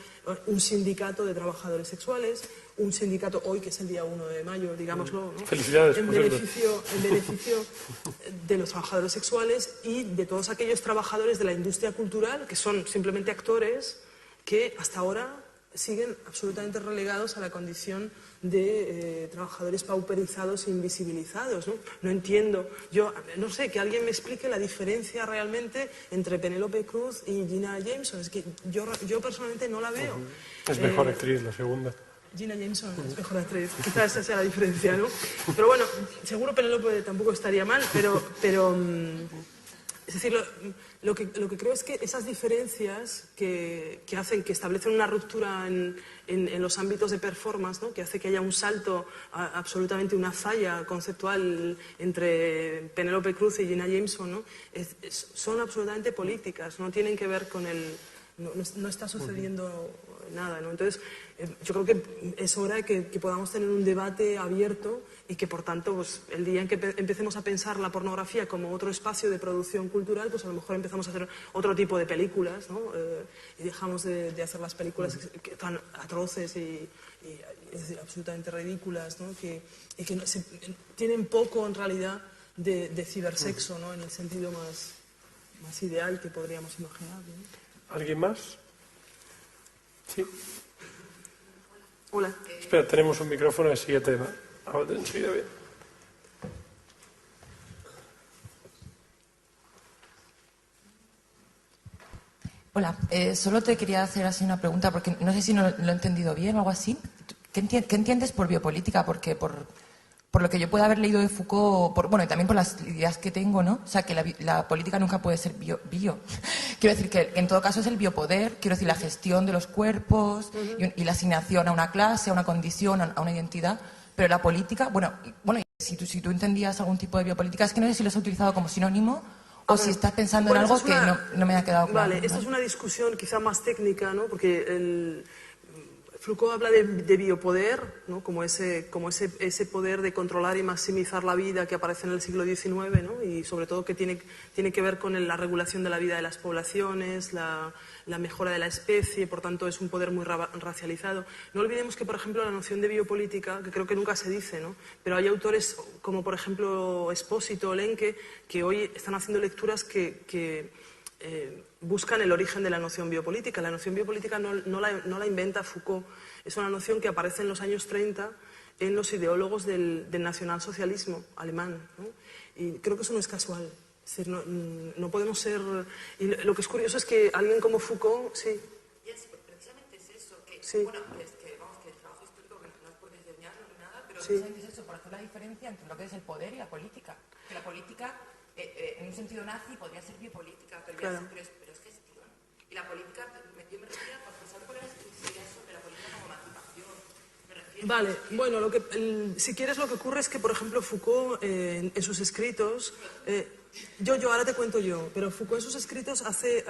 un sindicato de trabajadores sexuales, un sindicato hoy, que es el día 1 de mayo, digámoslo, ¿no? Felicidades, en beneficio de los trabajadores sexuales y de todos aquellos trabajadores de la industria cultural que son simplemente actores que hasta ahora siguen absolutamente relegados a la condición de trabajadores pauperizados e invisibilizados, ¿no? No entiendo, yo no sé, que alguien me explique la diferencia realmente entre Penélope Cruz y Gina Jameson. Es que yo personalmente no la veo. Es mejor actriz la segunda. Gina Jameson es mejor actriz. Quizás esa sea la diferencia, ¿no? Pero bueno, seguro Penélope tampoco estaría mal, pero es decir, lo que creo es que esas diferencias que hacen, que establecen una ruptura en los ámbitos de performance, ¿no? Que hace que haya un salto, absolutamente una falla conceptual entre Penélope Cruz y Gina Jameson, ¿no? Son absolutamente políticas, no tienen que ver con el... No está sucediendo nada, ¿no? Entonces, yo creo que es hora de que podamos tener un debate abierto y que, por tanto, pues, el día en que empecemos a pensar la pornografía como otro espacio de producción cultural, pues a lo mejor empezamos a hacer otro tipo de películas, ¿no? Y dejamos de hacer las películas tan atroces y es decir, absolutamente ridículas, ¿no? Que tienen poco, en realidad, de cibersexo, ¿no? En el sentido más ideal que podríamos imaginar, ¿no? ¿Alguien más? Sí. Hola. Espera, tenemos un micrófono, así que te va. Ahora enseguida bien. Hola, solo te quería hacer así una pregunta, porque no sé si no lo he entendido bien o algo así. ¿Qué entiendes por biopolítica? Porque por lo que yo pueda haber leído de Foucault, y también por las ideas que tengo, ¿no? O sea, que la política nunca puede ser bio. Quiero decir que en todo caso es el biopoder, quiero decir la gestión de los cuerpos y la asignación a una clase, a una condición, a una identidad. Pero la política, si tú entendías algún tipo de biopolítica, es que no sé si lo has utilizado como sinónimo o si estás pensando en algo que no me ha quedado claro. Vale, esta es una discusión quizá más técnica, ¿no? Porque Foucault habla de biopoder, ¿no? como ese poder de controlar y maximizar la vida que aparece en el siglo XIX, ¿no? Y sobre todo que tiene que ver con la regulación de la vida de las poblaciones, la mejora de la especie, por tanto es un poder muy racializado. No olvidemos que, por ejemplo, la noción de biopolítica, que creo que nunca se dice, ¿no? Pero hay autores como, por ejemplo, Espósito o Lenque, que hoy están haciendo lecturas que buscan el origen de la noción biopolítica. La noción biopolítica no la inventa Foucault, es una noción que aparece en los años 30 en los ideólogos del nacionalsocialismo alemán, ¿no? Y creo que eso no es casual. Es decir, no podemos ser... Y lo que es curioso es que alguien como Foucault... Sí. Precisamente es eso, que, sí. que el trabajo histórico, que no es por desdeñarlo ni nada, pero sí. precisamente es eso, por hacer la diferencia entre lo que es el poder y la política. Que la política, en un sentido nazi, podría ser biopolítica, pero, claro. pero es gestión. Y la política, yo me refería a pensar cuál era la idea sobre la política como emancipación. Vale, bueno, si quieres lo que ocurre es que, por ejemplo, Foucault en sus escritos... ahora te cuento yo, pero Foucault en sus escritos hace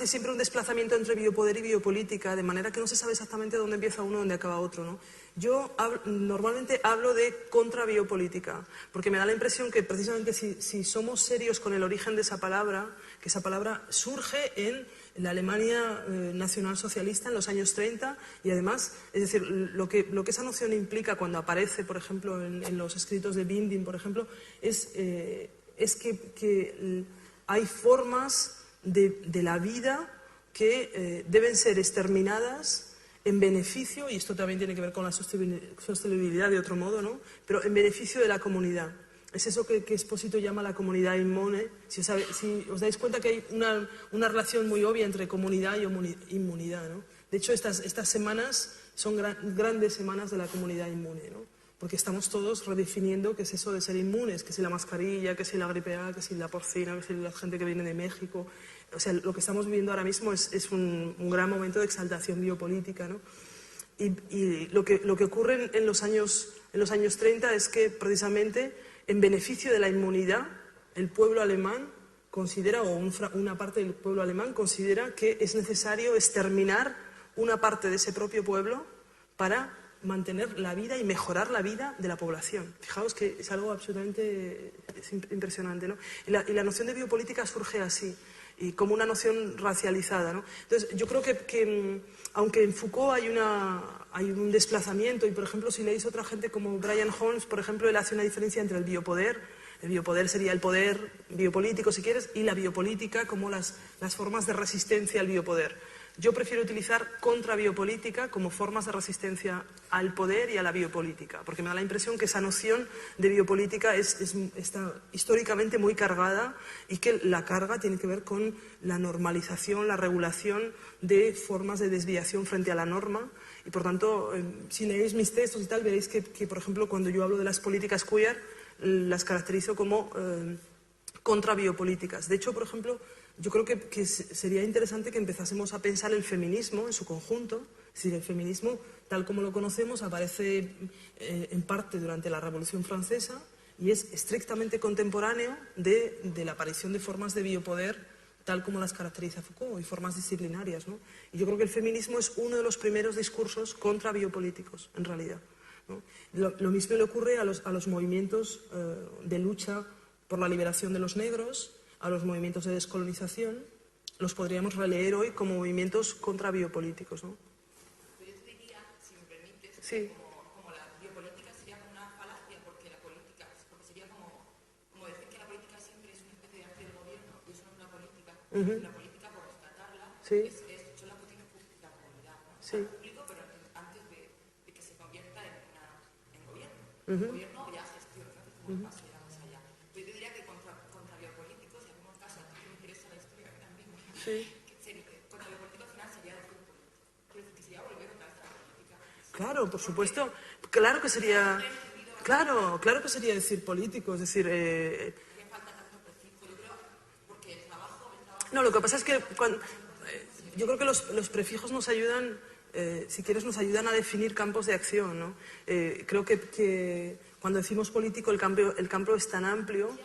siempre un desplazamiento entre biopoder y biopolítica, de manera que no se sabe exactamente dónde empieza uno y dónde acaba otro, ¿no? Yo normalmente hablo de contrabiopolítica, porque me da la impresión que precisamente si somos serios con el origen de esa palabra, que esa palabra surge en la Alemania nacionalsocialista en los años 30 y además, es decir, lo que esa noción implica cuando aparece, por ejemplo, en los escritos de Binding, por ejemplo, es que hay formas de la vida que deben ser exterminadas en beneficio, y esto también tiene que ver con la sostenibilidad de otro modo, ¿no? Pero en beneficio de la comunidad. Es eso que Espósito llama la comunidad inmune. Si os dais cuenta que hay una relación muy obvia entre comunidad y inmunidad, ¿no? De hecho, estas semanas son grandes semanas de la comunidad inmune, ¿no? Porque estamos todos redefiniendo qué es eso de ser inmunes, que si la mascarilla, que si la gripe A, que si la porcina, que si la gente que viene de México. O sea, lo que estamos viviendo ahora mismo es un gran momento de exaltación biopolítica, ¿no? Y lo que ocurre en los años 30 es que, precisamente, en beneficio de la inmunidad, el pueblo alemán considera, o una parte del pueblo alemán considera que es necesario exterminar una parte de ese propio pueblo para mantener la vida y mejorar la vida de la población. Fijaos que es algo absolutamente impresionante, ¿no? Y la noción de biopolítica surge así, y como una noción racializada, ¿no? Entonces, yo creo que aunque en Foucault hay un desplazamiento, y por ejemplo, si leéis a otra gente como Brian Holmes, por ejemplo, él hace una diferencia entre el biopoder sería el poder biopolítico, si quieres, y la biopolítica como las formas de resistencia al biopoder. Yo prefiero utilizar contrabiopolítica como formas de resistencia al poder y a la biopolítica, porque me da la impresión que esa noción de biopolítica está históricamente muy cargada y que la carga tiene que ver con la normalización, la regulación de formas de desviación frente a la norma Y por tanto, si leéis mis textos y tal, veréis que, por ejemplo, cuando yo hablo de las políticas queer, las caracterizo como contrabiopolíticas. De hecho, por ejemplo, yo creo que sería interesante que empezásemos a pensar el feminismo en su conjunto. Es decir, el feminismo, tal como lo conocemos, aparece en parte durante la Revolución Francesa y es estrictamente contemporáneo de la aparición de formas de biopoder tal como las caracteriza Foucault y formas disciplinarias, ¿no? Y yo creo que el feminismo es uno de los primeros discursos contra biopolíticos, en realidad, ¿no? Lo mismo le ocurre a los movimientos de lucha por la liberación de los negros, a los movimientos de descolonización. Los podríamos releer hoy como movimientos contra biopolíticos, ¿no? Yo te diría, si me permites, sí. como la biopolítica sería como una falacia, porque la política, porque sería como decir que la política siempre es una especie de acción del gobierno, y eso no es una política, una política por rescatarla, sí. son las políticas públicas de la comunidad, ¿no? Sí. Público, pero antes de que se convierta en gobierno. Gobierno ya gestión, ¿no? Es como un paso ya más allá. Yo te diría que contra biopolíticos, si hacemos caso a ti que me interesa la historia, que también, Sí. contra biopolíticos al final sería decir política. Quiero decir que sería volver otra vez a la política. Claro, por supuesto. Claro que sería... Claro que sería decir político, es decir... No, lo que pasa es que yo creo que los prefijos nos ayudan, si quieres, nos ayudan a definir campos de acción, ¿no? Creo que cuando decimos político el campo es tan amplio.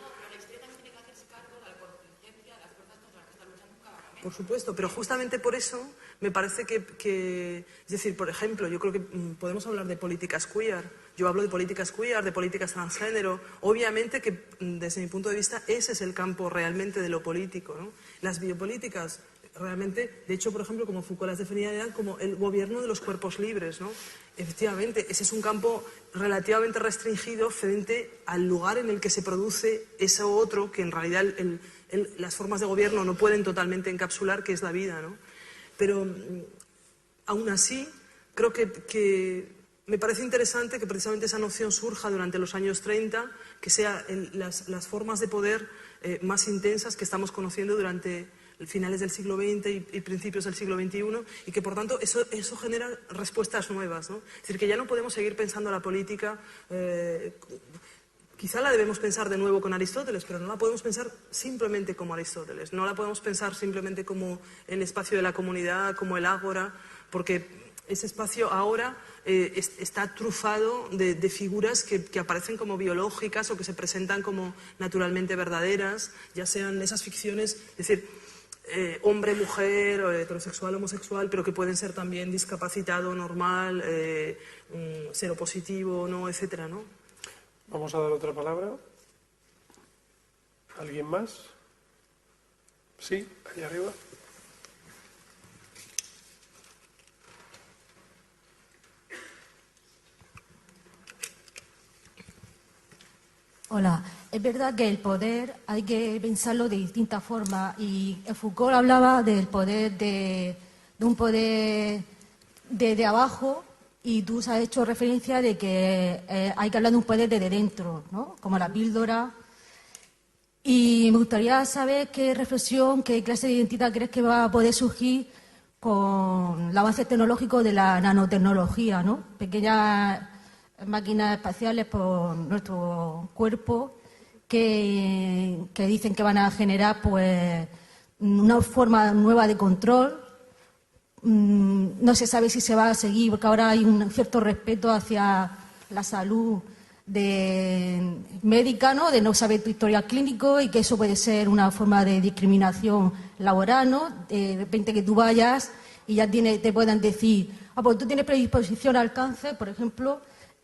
Por supuesto, pero justamente por eso me parece que, es decir, por ejemplo, yo creo que podemos hablar de políticas queer. Yo hablo de políticas queer, de políticas transgénero. Obviamente que, desde mi punto de vista, ese es el campo realmente de lo político, ¿no? Las biopolíticas, realmente, de hecho, por ejemplo, como Foucault las definía, eran como el gobierno de los cuerpos libres, ¿no? Efectivamente, ese es un campo relativamente restringido frente al lugar en el que se produce eso otro que en realidad las formas de gobierno no pueden totalmente encapsular, que es la vida, ¿no? Pero aún así, creo que me parece interesante que precisamente esa noción surja durante los años 30, que sean las formas de poder más intensas que estamos conociendo durante finales del siglo XX y principios del siglo XXI, y que por tanto eso genera respuestas nuevas, ¿no? Es decir, que ya no podemos seguir pensando la política... Quizá la debemos pensar de nuevo con Aristóteles, pero no la podemos pensar simplemente como Aristóteles, no la podemos pensar simplemente como el espacio de la comunidad, como el ágora, porque ese espacio ahora está trufado de figuras que aparecen como biológicas o que se presentan como naturalmente verdaderas, ya sean esas ficciones, es decir, hombre, mujer, heterosexual, homosexual, pero que pueden ser también discapacitado, normal, seropositivo, no, etcétera, ¿no? Vamos a dar otra palabra. ¿Alguien más? Sí, allá arriba. Hola, es verdad que el poder hay que pensarlo de distintas formas y Foucault hablaba del poder de un poder de abajo y tú has hecho referencia de que hay que hablar de un poder desde dentro, ¿no? Como la píldora. Y me gustaría saber qué reflexión, qué clase de identidad crees que va a poder surgir con el avance tecnológico de la nanotecnología, ¿no? Pequeñas máquinas espaciales por nuestro cuerpo que dicen que van a generar pues una forma nueva de control. No se sabe si se va a seguir, porque ahora hay un cierto respeto hacia la salud médica, ¿no? De no saber tu historial clínico y que eso puede ser una forma de discriminación laboral, ¿no? De repente que tú vayas y ya te puedan decir, pues tú tienes predisposición al cáncer, por ejemplo,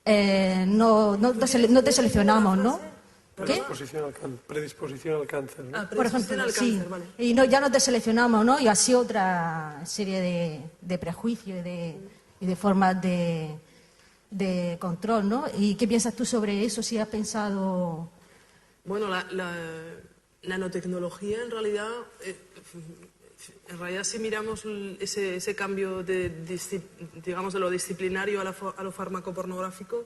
no te seleccionamos, ¿no? Predisposición al cáncer, ¿no? Por ejemplo, al sí. cáncer, vale. Y ya no te seleccionamos, ¿no? Y así otra serie de prejuicios y de formas de control, ¿no? ¿Y qué piensas tú sobre eso? Si has pensado... Bueno, la nanotecnología en realidad si miramos ese cambio digamos, de lo disciplinario a lo farmacopornográfico,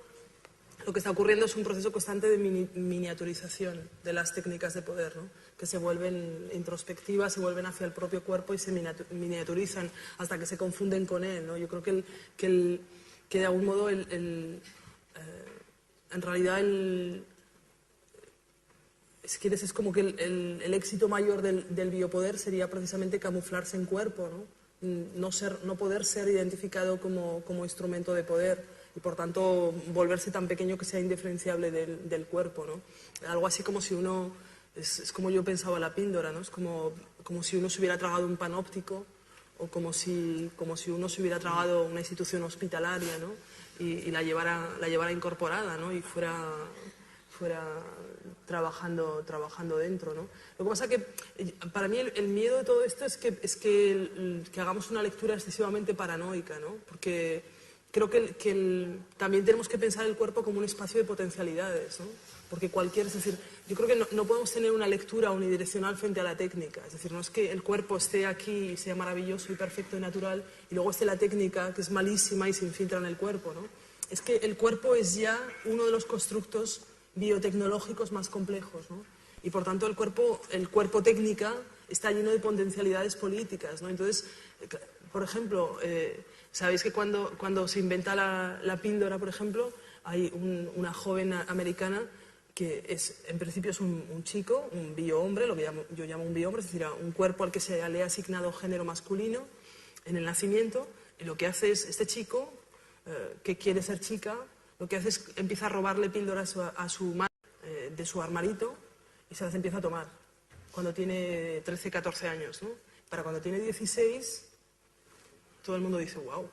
lo que está ocurriendo es un proceso constante de miniaturización de las técnicas de poder, ¿no? Que se vuelven introspectivas, se vuelven hacia el propio cuerpo y se miniaturizan hasta que se confunden con él, ¿no? Yo creo que de algún modo en realidad si quieres, es como que el éxito mayor del biopoder sería precisamente camuflarse en cuerpo, ¿no? No poder ser identificado como instrumento de poder y por tanto volverse tan pequeño que sea indiferenciable del cuerpo, ¿no? Algo así como si uno, es como yo pensaba la píldora, ¿no? Es como si uno se hubiera tragado un panóptico o como si uno se hubiera tragado una institución hospitalaria, ¿no? Y la llevara incorporada, ¿no? Y fuera trabajando dentro, ¿no? Lo que pasa que para mí el miedo de todo esto es que hagamos una lectura excesivamente paranoica, ¿no? Porque creo que también tenemos que pensar el cuerpo como un espacio de potencialidades, ¿no? Porque es decir, yo creo que no podemos tener una lectura unidireccional frente a la técnica. Es decir, no es que el cuerpo esté aquí y sea maravilloso y perfecto y natural y luego esté la técnica que es malísima y se infiltra en el cuerpo, ¿no? Es que el cuerpo es ya uno de los constructos biotecnológicos más complejos, ¿no? Y por tanto el cuerpo técnica está lleno de potencialidades políticas, ¿no? Entonces, por ejemplo, sabéis que cuando se inventa la píldora, por ejemplo, hay una joven americana que en principio es un chico, un biohombre, lo que yo llamo un biohombre, es decir, un cuerpo al que se le ha asignado género masculino en el nacimiento, y lo que hace es este chico, que quiere ser chica, lo que hace es empieza a robarle píldoras a su madre de su armarito y se las empieza a tomar cuando tiene 13, 14 años, ¿no? Para cuando tiene 16, todo el mundo dice, wow,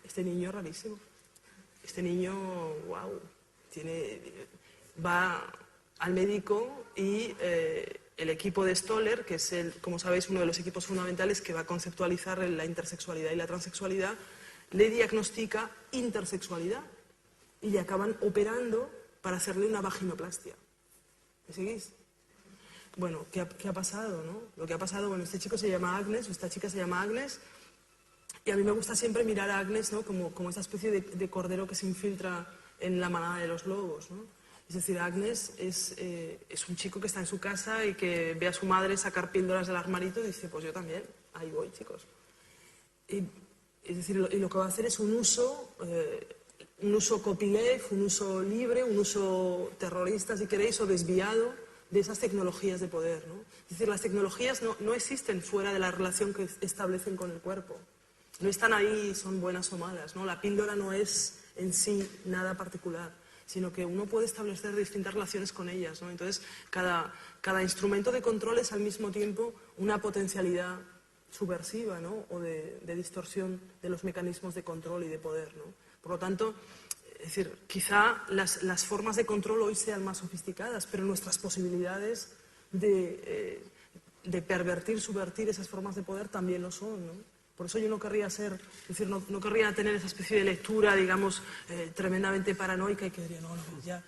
este niño es rarísimo, este niño, wow, va al médico y el equipo de Stoller, que es, como sabéis, uno de los equipos fundamentales que va a conceptualizar la intersexualidad y la transexualidad, le diagnostica intersexualidad y le acaban operando para hacerle una vaginoplastia. ¿Me seguís? Bueno, ¿qué ha pasado, no? Lo que ha pasado, bueno, este chico se llama Agnes, o esta chica se llama Agnes, y a mí me gusta siempre mirar a Agnes, ¿no? Como esa especie de cordero que se infiltra en la manada de los lobos, ¿no? Es decir, Agnes es un chico que está en su casa y que ve a su madre sacar píldoras del armarito y dice, pues yo también, ahí voy, chicos. Es decir, lo que va a hacer es un uso copyleft, un uso libre, un uso terrorista, si queréis, o desviado de esas tecnologías de poder, ¿no? Es decir, las tecnologías no existen fuera de la relación que establecen con el cuerpo. No están ahí, son buenas o malas, ¿no? La píldora no es en sí nada particular, sino que uno puede establecer distintas relaciones con ellas, ¿no? Entonces, cada instrumento de control es al mismo tiempo una potencialidad subversiva, ¿no? O de distorsión de los mecanismos de control y de poder, ¿no? Por lo tanto, es decir, quizá las formas de control hoy sean más sofisticadas, pero nuestras posibilidades de pervertir, subvertir esas formas de poder también lo son, ¿no? Por eso yo no querría no querría tener esa especie de lectura, digamos, tremendamente paranoica y que diría, no, ya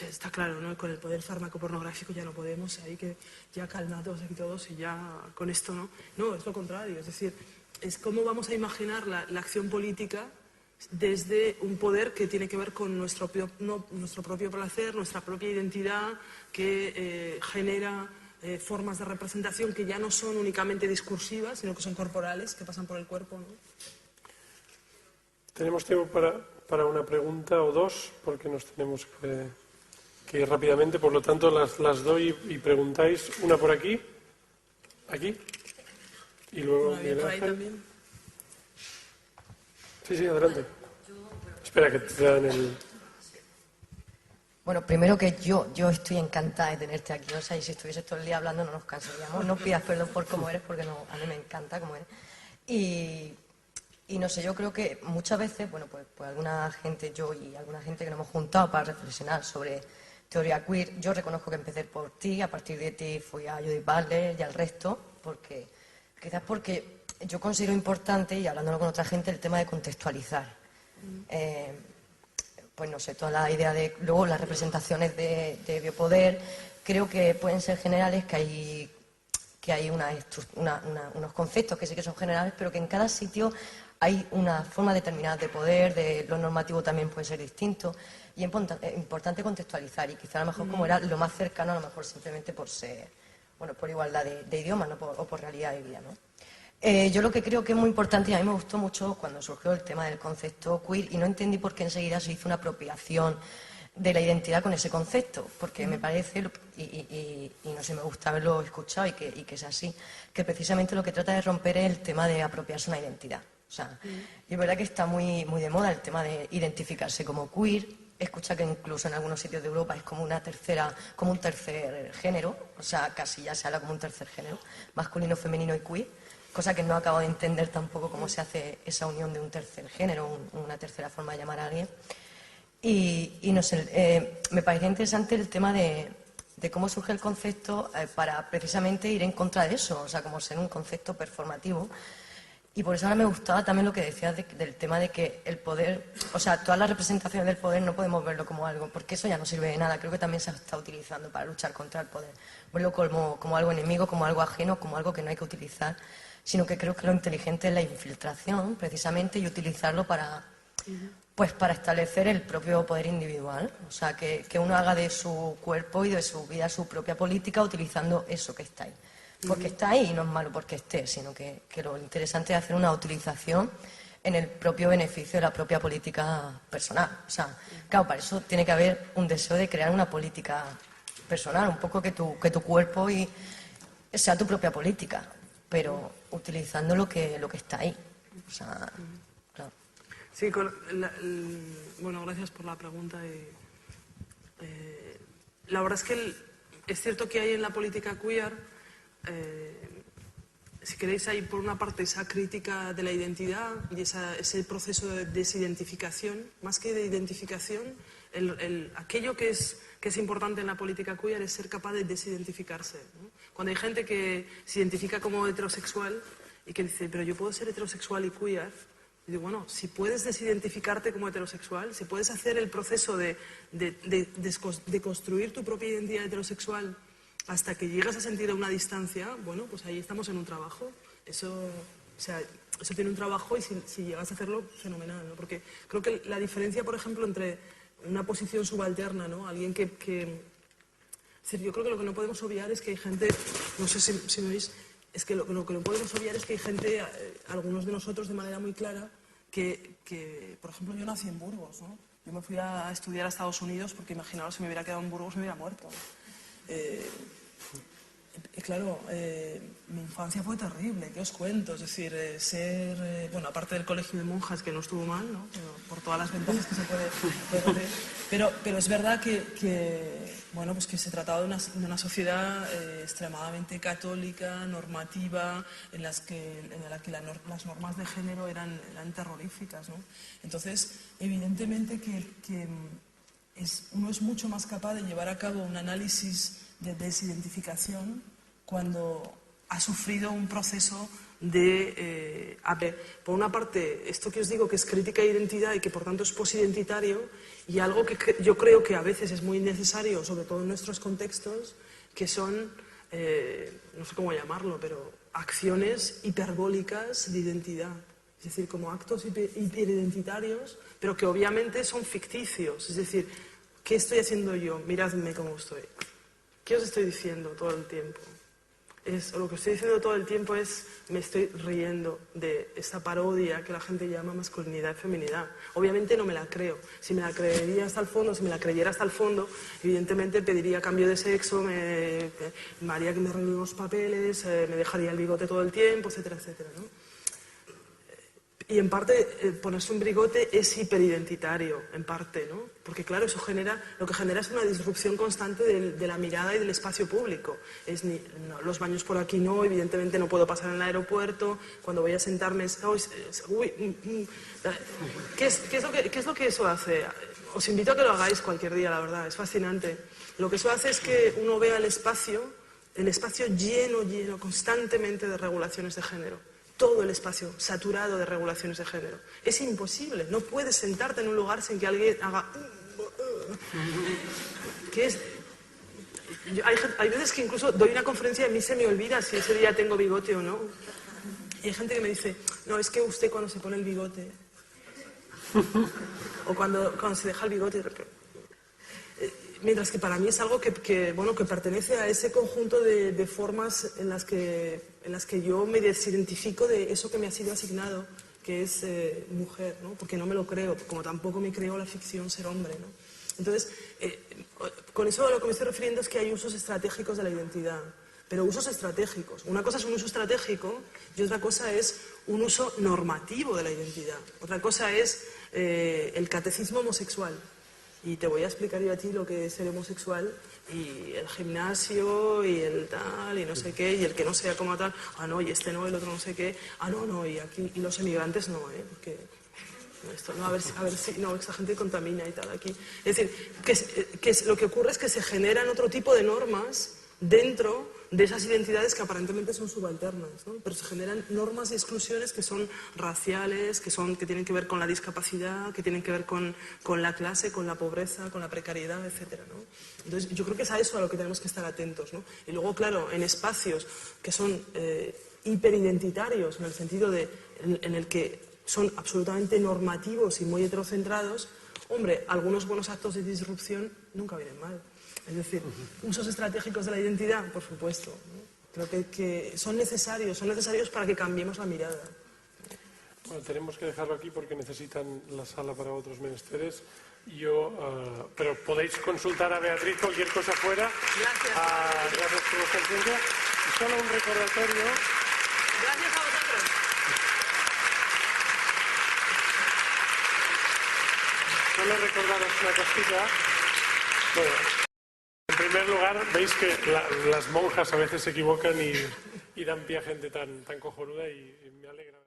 está claro, ¿no? Con el poder fármaco-pornográfico ya no podemos, ahí que ya calmados aquí todos y ya con esto, ¿no? No, es lo contrario, es decir, es cómo vamos a imaginar la acción política desde un poder que tiene que ver con nuestro propio placer, nuestra propia identidad, que genera formas de representación que ya no son únicamente discursivas, sino que son corporales, que pasan por el cuerpo, ¿no? Tenemos tiempo para una pregunta o dos, porque nos tenemos que ir rápidamente, por lo tanto las doy y preguntáis, una por aquí, y luego Miguel por ahí Ángel. también. Sí, adelante. Espera, que te dan el... Bueno, primero que yo estoy encantada de tenerte aquí, o sea, y si estuviese todo el día hablando no nos cansaríamos. No pidas perdón por cómo eres, porque no, a mí me encanta cómo eres. Y no sé, yo creo que muchas veces, bueno, pues alguna gente, yo y alguna gente que nos hemos juntado para reflexionar sobre teoría queer, yo reconozco que empecé por ti, a partir de ti fui a Judith Butler y al resto, quizás porque yo considero importante, y hablándolo con otra gente, el tema de contextualizar. Pues no sé, toda la idea de luego las representaciones de biopoder, creo que pueden ser generales, que hay unos conceptos que sí que son generales, pero que en cada sitio hay una forma determinada de poder, de lo normativo también puede ser distinto, y es importante contextualizar, y quizá a lo mejor como era lo más cercano, a lo mejor simplemente por ser, bueno, por igualdad de idiomas, ¿no? O por realidad de vida, ¿no? Yo lo que creo que es muy importante, y a mí me gustó mucho cuando surgió el tema del concepto queer, y no entendí por qué enseguida se hizo una apropiación de la identidad con ese concepto, porque me parece, y no sé, me gusta haberlo escuchado y que es así, que precisamente lo que trata de romper es el tema de apropiarse una identidad. O sea, y es verdad que está muy, muy de moda el tema de identificarse como queer. Escucha que incluso en algunos sitios de Europa es como un tercer género, o sea, casi ya se habla como un tercer género, masculino, femenino y queer, cosa que no acabo de entender tampoco cómo se hace esa unión de un tercer género, una tercera forma de llamar a alguien. Y no sé, me parece interesante el tema de cómo surge el concepto para precisamente ir en contra de eso, o sea, como ser un concepto performativo. Y por eso ahora me gustaba también lo que decías del tema de que el poder, o sea, todas las representaciones del poder no podemos verlo como algo, porque eso ya no sirve de nada. Creo que también se está utilizando para luchar contra el poder. Verlo como algo enemigo, como algo ajeno, como algo que no hay que utilizar, sino que creo que lo inteligente es la infiltración, precisamente, y utilizarlo para establecer el propio poder individual. O sea, que uno haga de su cuerpo y de su vida su propia política utilizando eso que está ahí. Porque está ahí y no es malo porque esté, sino que lo interesante es hacer una utilización en el propio beneficio de la propia política personal. O sea, claro, para eso tiene que haber un deseo de crear una política personal, un poco que tu cuerpo sea tu propia política, pero utilizando lo que está ahí. O sea, claro. Sí, bueno, gracias por la pregunta. La verdad es que es cierto que hay en la política queer, si queréis, hay por una parte esa crítica de la identidad y ese proceso de desidentificación, más que de identificación, aquello que es importante en la política queer es ser capaz de desidentificarse, ¿no? Cuando hay gente que se identifica como heterosexual y que dice, pero yo puedo ser heterosexual y queer, y digo, bueno, si puedes desidentificarte como heterosexual, si puedes hacer el proceso de construir tu propia identidad heterosexual hasta que llegas a sentir una distancia, bueno, pues ahí estamos en un trabajo. Eso tiene un trabajo y si llegas a hacerlo, fenomenal, ¿no? Porque creo que la diferencia, por ejemplo, entre una posición subalterna, ¿no? Alguien que es decir, yo creo que lo que no podemos obviar es que hay gente, no sé si me oís, es que lo que no podemos obviar es que hay gente, algunos de nosotros de manera muy clara, que por ejemplo, yo nací en Burgos, ¿no? Yo me fui a estudiar a Estados Unidos porque, imaginaos, si me hubiera quedado en Burgos me hubiera muerto. Claro, mi infancia fue terrible, ¿qué os cuento? Es decir, bueno, aparte del colegio de monjas, que no estuvo mal, ¿no? Por todas las ventajas que se puede ver, pero es verdad bueno, pues que se trataba de una sociedad extremadamente católica, normativa, en la que las normas de género eran terroríficas, ¿no? Entonces, evidentemente que uno es mucho más capaz de llevar a cabo un análisis de desidentificación cuando ha sufrido un proceso de... por una parte, esto que os digo que es crítica de identidad y que por tanto es posidentitario, y algo que yo creo que a veces es muy necesario, sobre todo en nuestros contextos, que son, no sé cómo llamarlo, pero acciones hiperbólicas de identidad. Es decir, como actos hiperidentitarios, pero que obviamente son ficticios. Es decir, ¿qué estoy haciendo yo? Miradme cómo estoy. ¿Qué os estoy diciendo todo el tiempo? Lo que estoy diciendo todo el tiempo es, me estoy riendo de esta parodia que la gente llama masculinidad y feminidad. Obviamente no me la creo. Si me la creería hasta el fondo, si me la creyera hasta el fondo, evidentemente pediría cambio de sexo, me haría que me arreglen los papeles, me dejaría el bigote todo el tiempo, etcétera, etcétera, ¿no? Y en parte, ponerse un bigote es hiperidentitario, en parte, ¿no? Porque claro, lo que genera es una disrupción constante de la mirada y del espacio público. Los baños por aquí no, evidentemente no puedo pasar en el aeropuerto, cuando voy a sentarme ¿Qué es lo que eso hace? Os invito a que lo hagáis cualquier día, la verdad, es fascinante. Lo que eso hace es que uno vea el espacio lleno constantemente de regulaciones de género. Todo el espacio saturado de regulaciones de género. Es imposible, no puedes sentarte en un lugar sin que alguien haga... Hay veces que incluso doy una conferencia y a mí se me olvida si ese día tengo bigote o no. Y hay gente que me dice, no, es que usted cuando se pone el bigote, o cuando se deja el bigote, mientras que para mí es algo que pertenece a ese conjunto de formas en las que yo me desidentifico de eso que me ha sido asignado, que es mujer, ¿no? Porque no me lo creo, como tampoco me creo la ficción ser hombre, ¿no? Entonces, con eso a lo que me estoy refiriendo es que hay usos estratégicos de la identidad, pero usos estratégicos. Una cosa es un uso estratégico y otra cosa es un uso normativo de la identidad. Otra cosa es el catecismo homosexual. Y te voy a explicar yo a ti lo que es ser homosexual y el gimnasio y el tal y no sé qué y el que no sea como tal, no, y este no, el otro no sé qué, no, y aquí, y los emigrantes no, porque esto no, a ver si, no, esta gente contamina y tal aquí. Es decir, lo que ocurre es que se generan otro tipo de normas dentro de esas identidades que aparentemente son subalternas, ¿no? Pero se generan normas y exclusiones que son raciales, que tienen que ver con la discapacidad, que tienen que ver con la clase, con la pobreza, con la precariedad, etcétera, ¿no? Entonces, yo creo que es a eso a lo que tenemos que estar atentos, ¿no? Y luego, claro, en espacios que son hiperidentitarios, en el sentido en el que son absolutamente normativos y muy heterocentrados, hombre, algunos buenos actos de disrupción nunca vienen mal. Es decir, usos estratégicos de la identidad, por supuesto, ¿no? Creo que son necesarios para que cambiemos la mirada. Bueno, tenemos que dejarlo aquí porque necesitan la sala para otros menesteres. Pero podéis consultar a Beatriz cualquier cosa fuera. Gracias. Gracias por vuestra presencia. Y solo un recordatorio. Gracias a vosotros. Solo recordaros una cosita. Bueno, en primer lugar, veis que las monjas a veces se equivocan y dan pie a gente tan cojonuda y me alegra.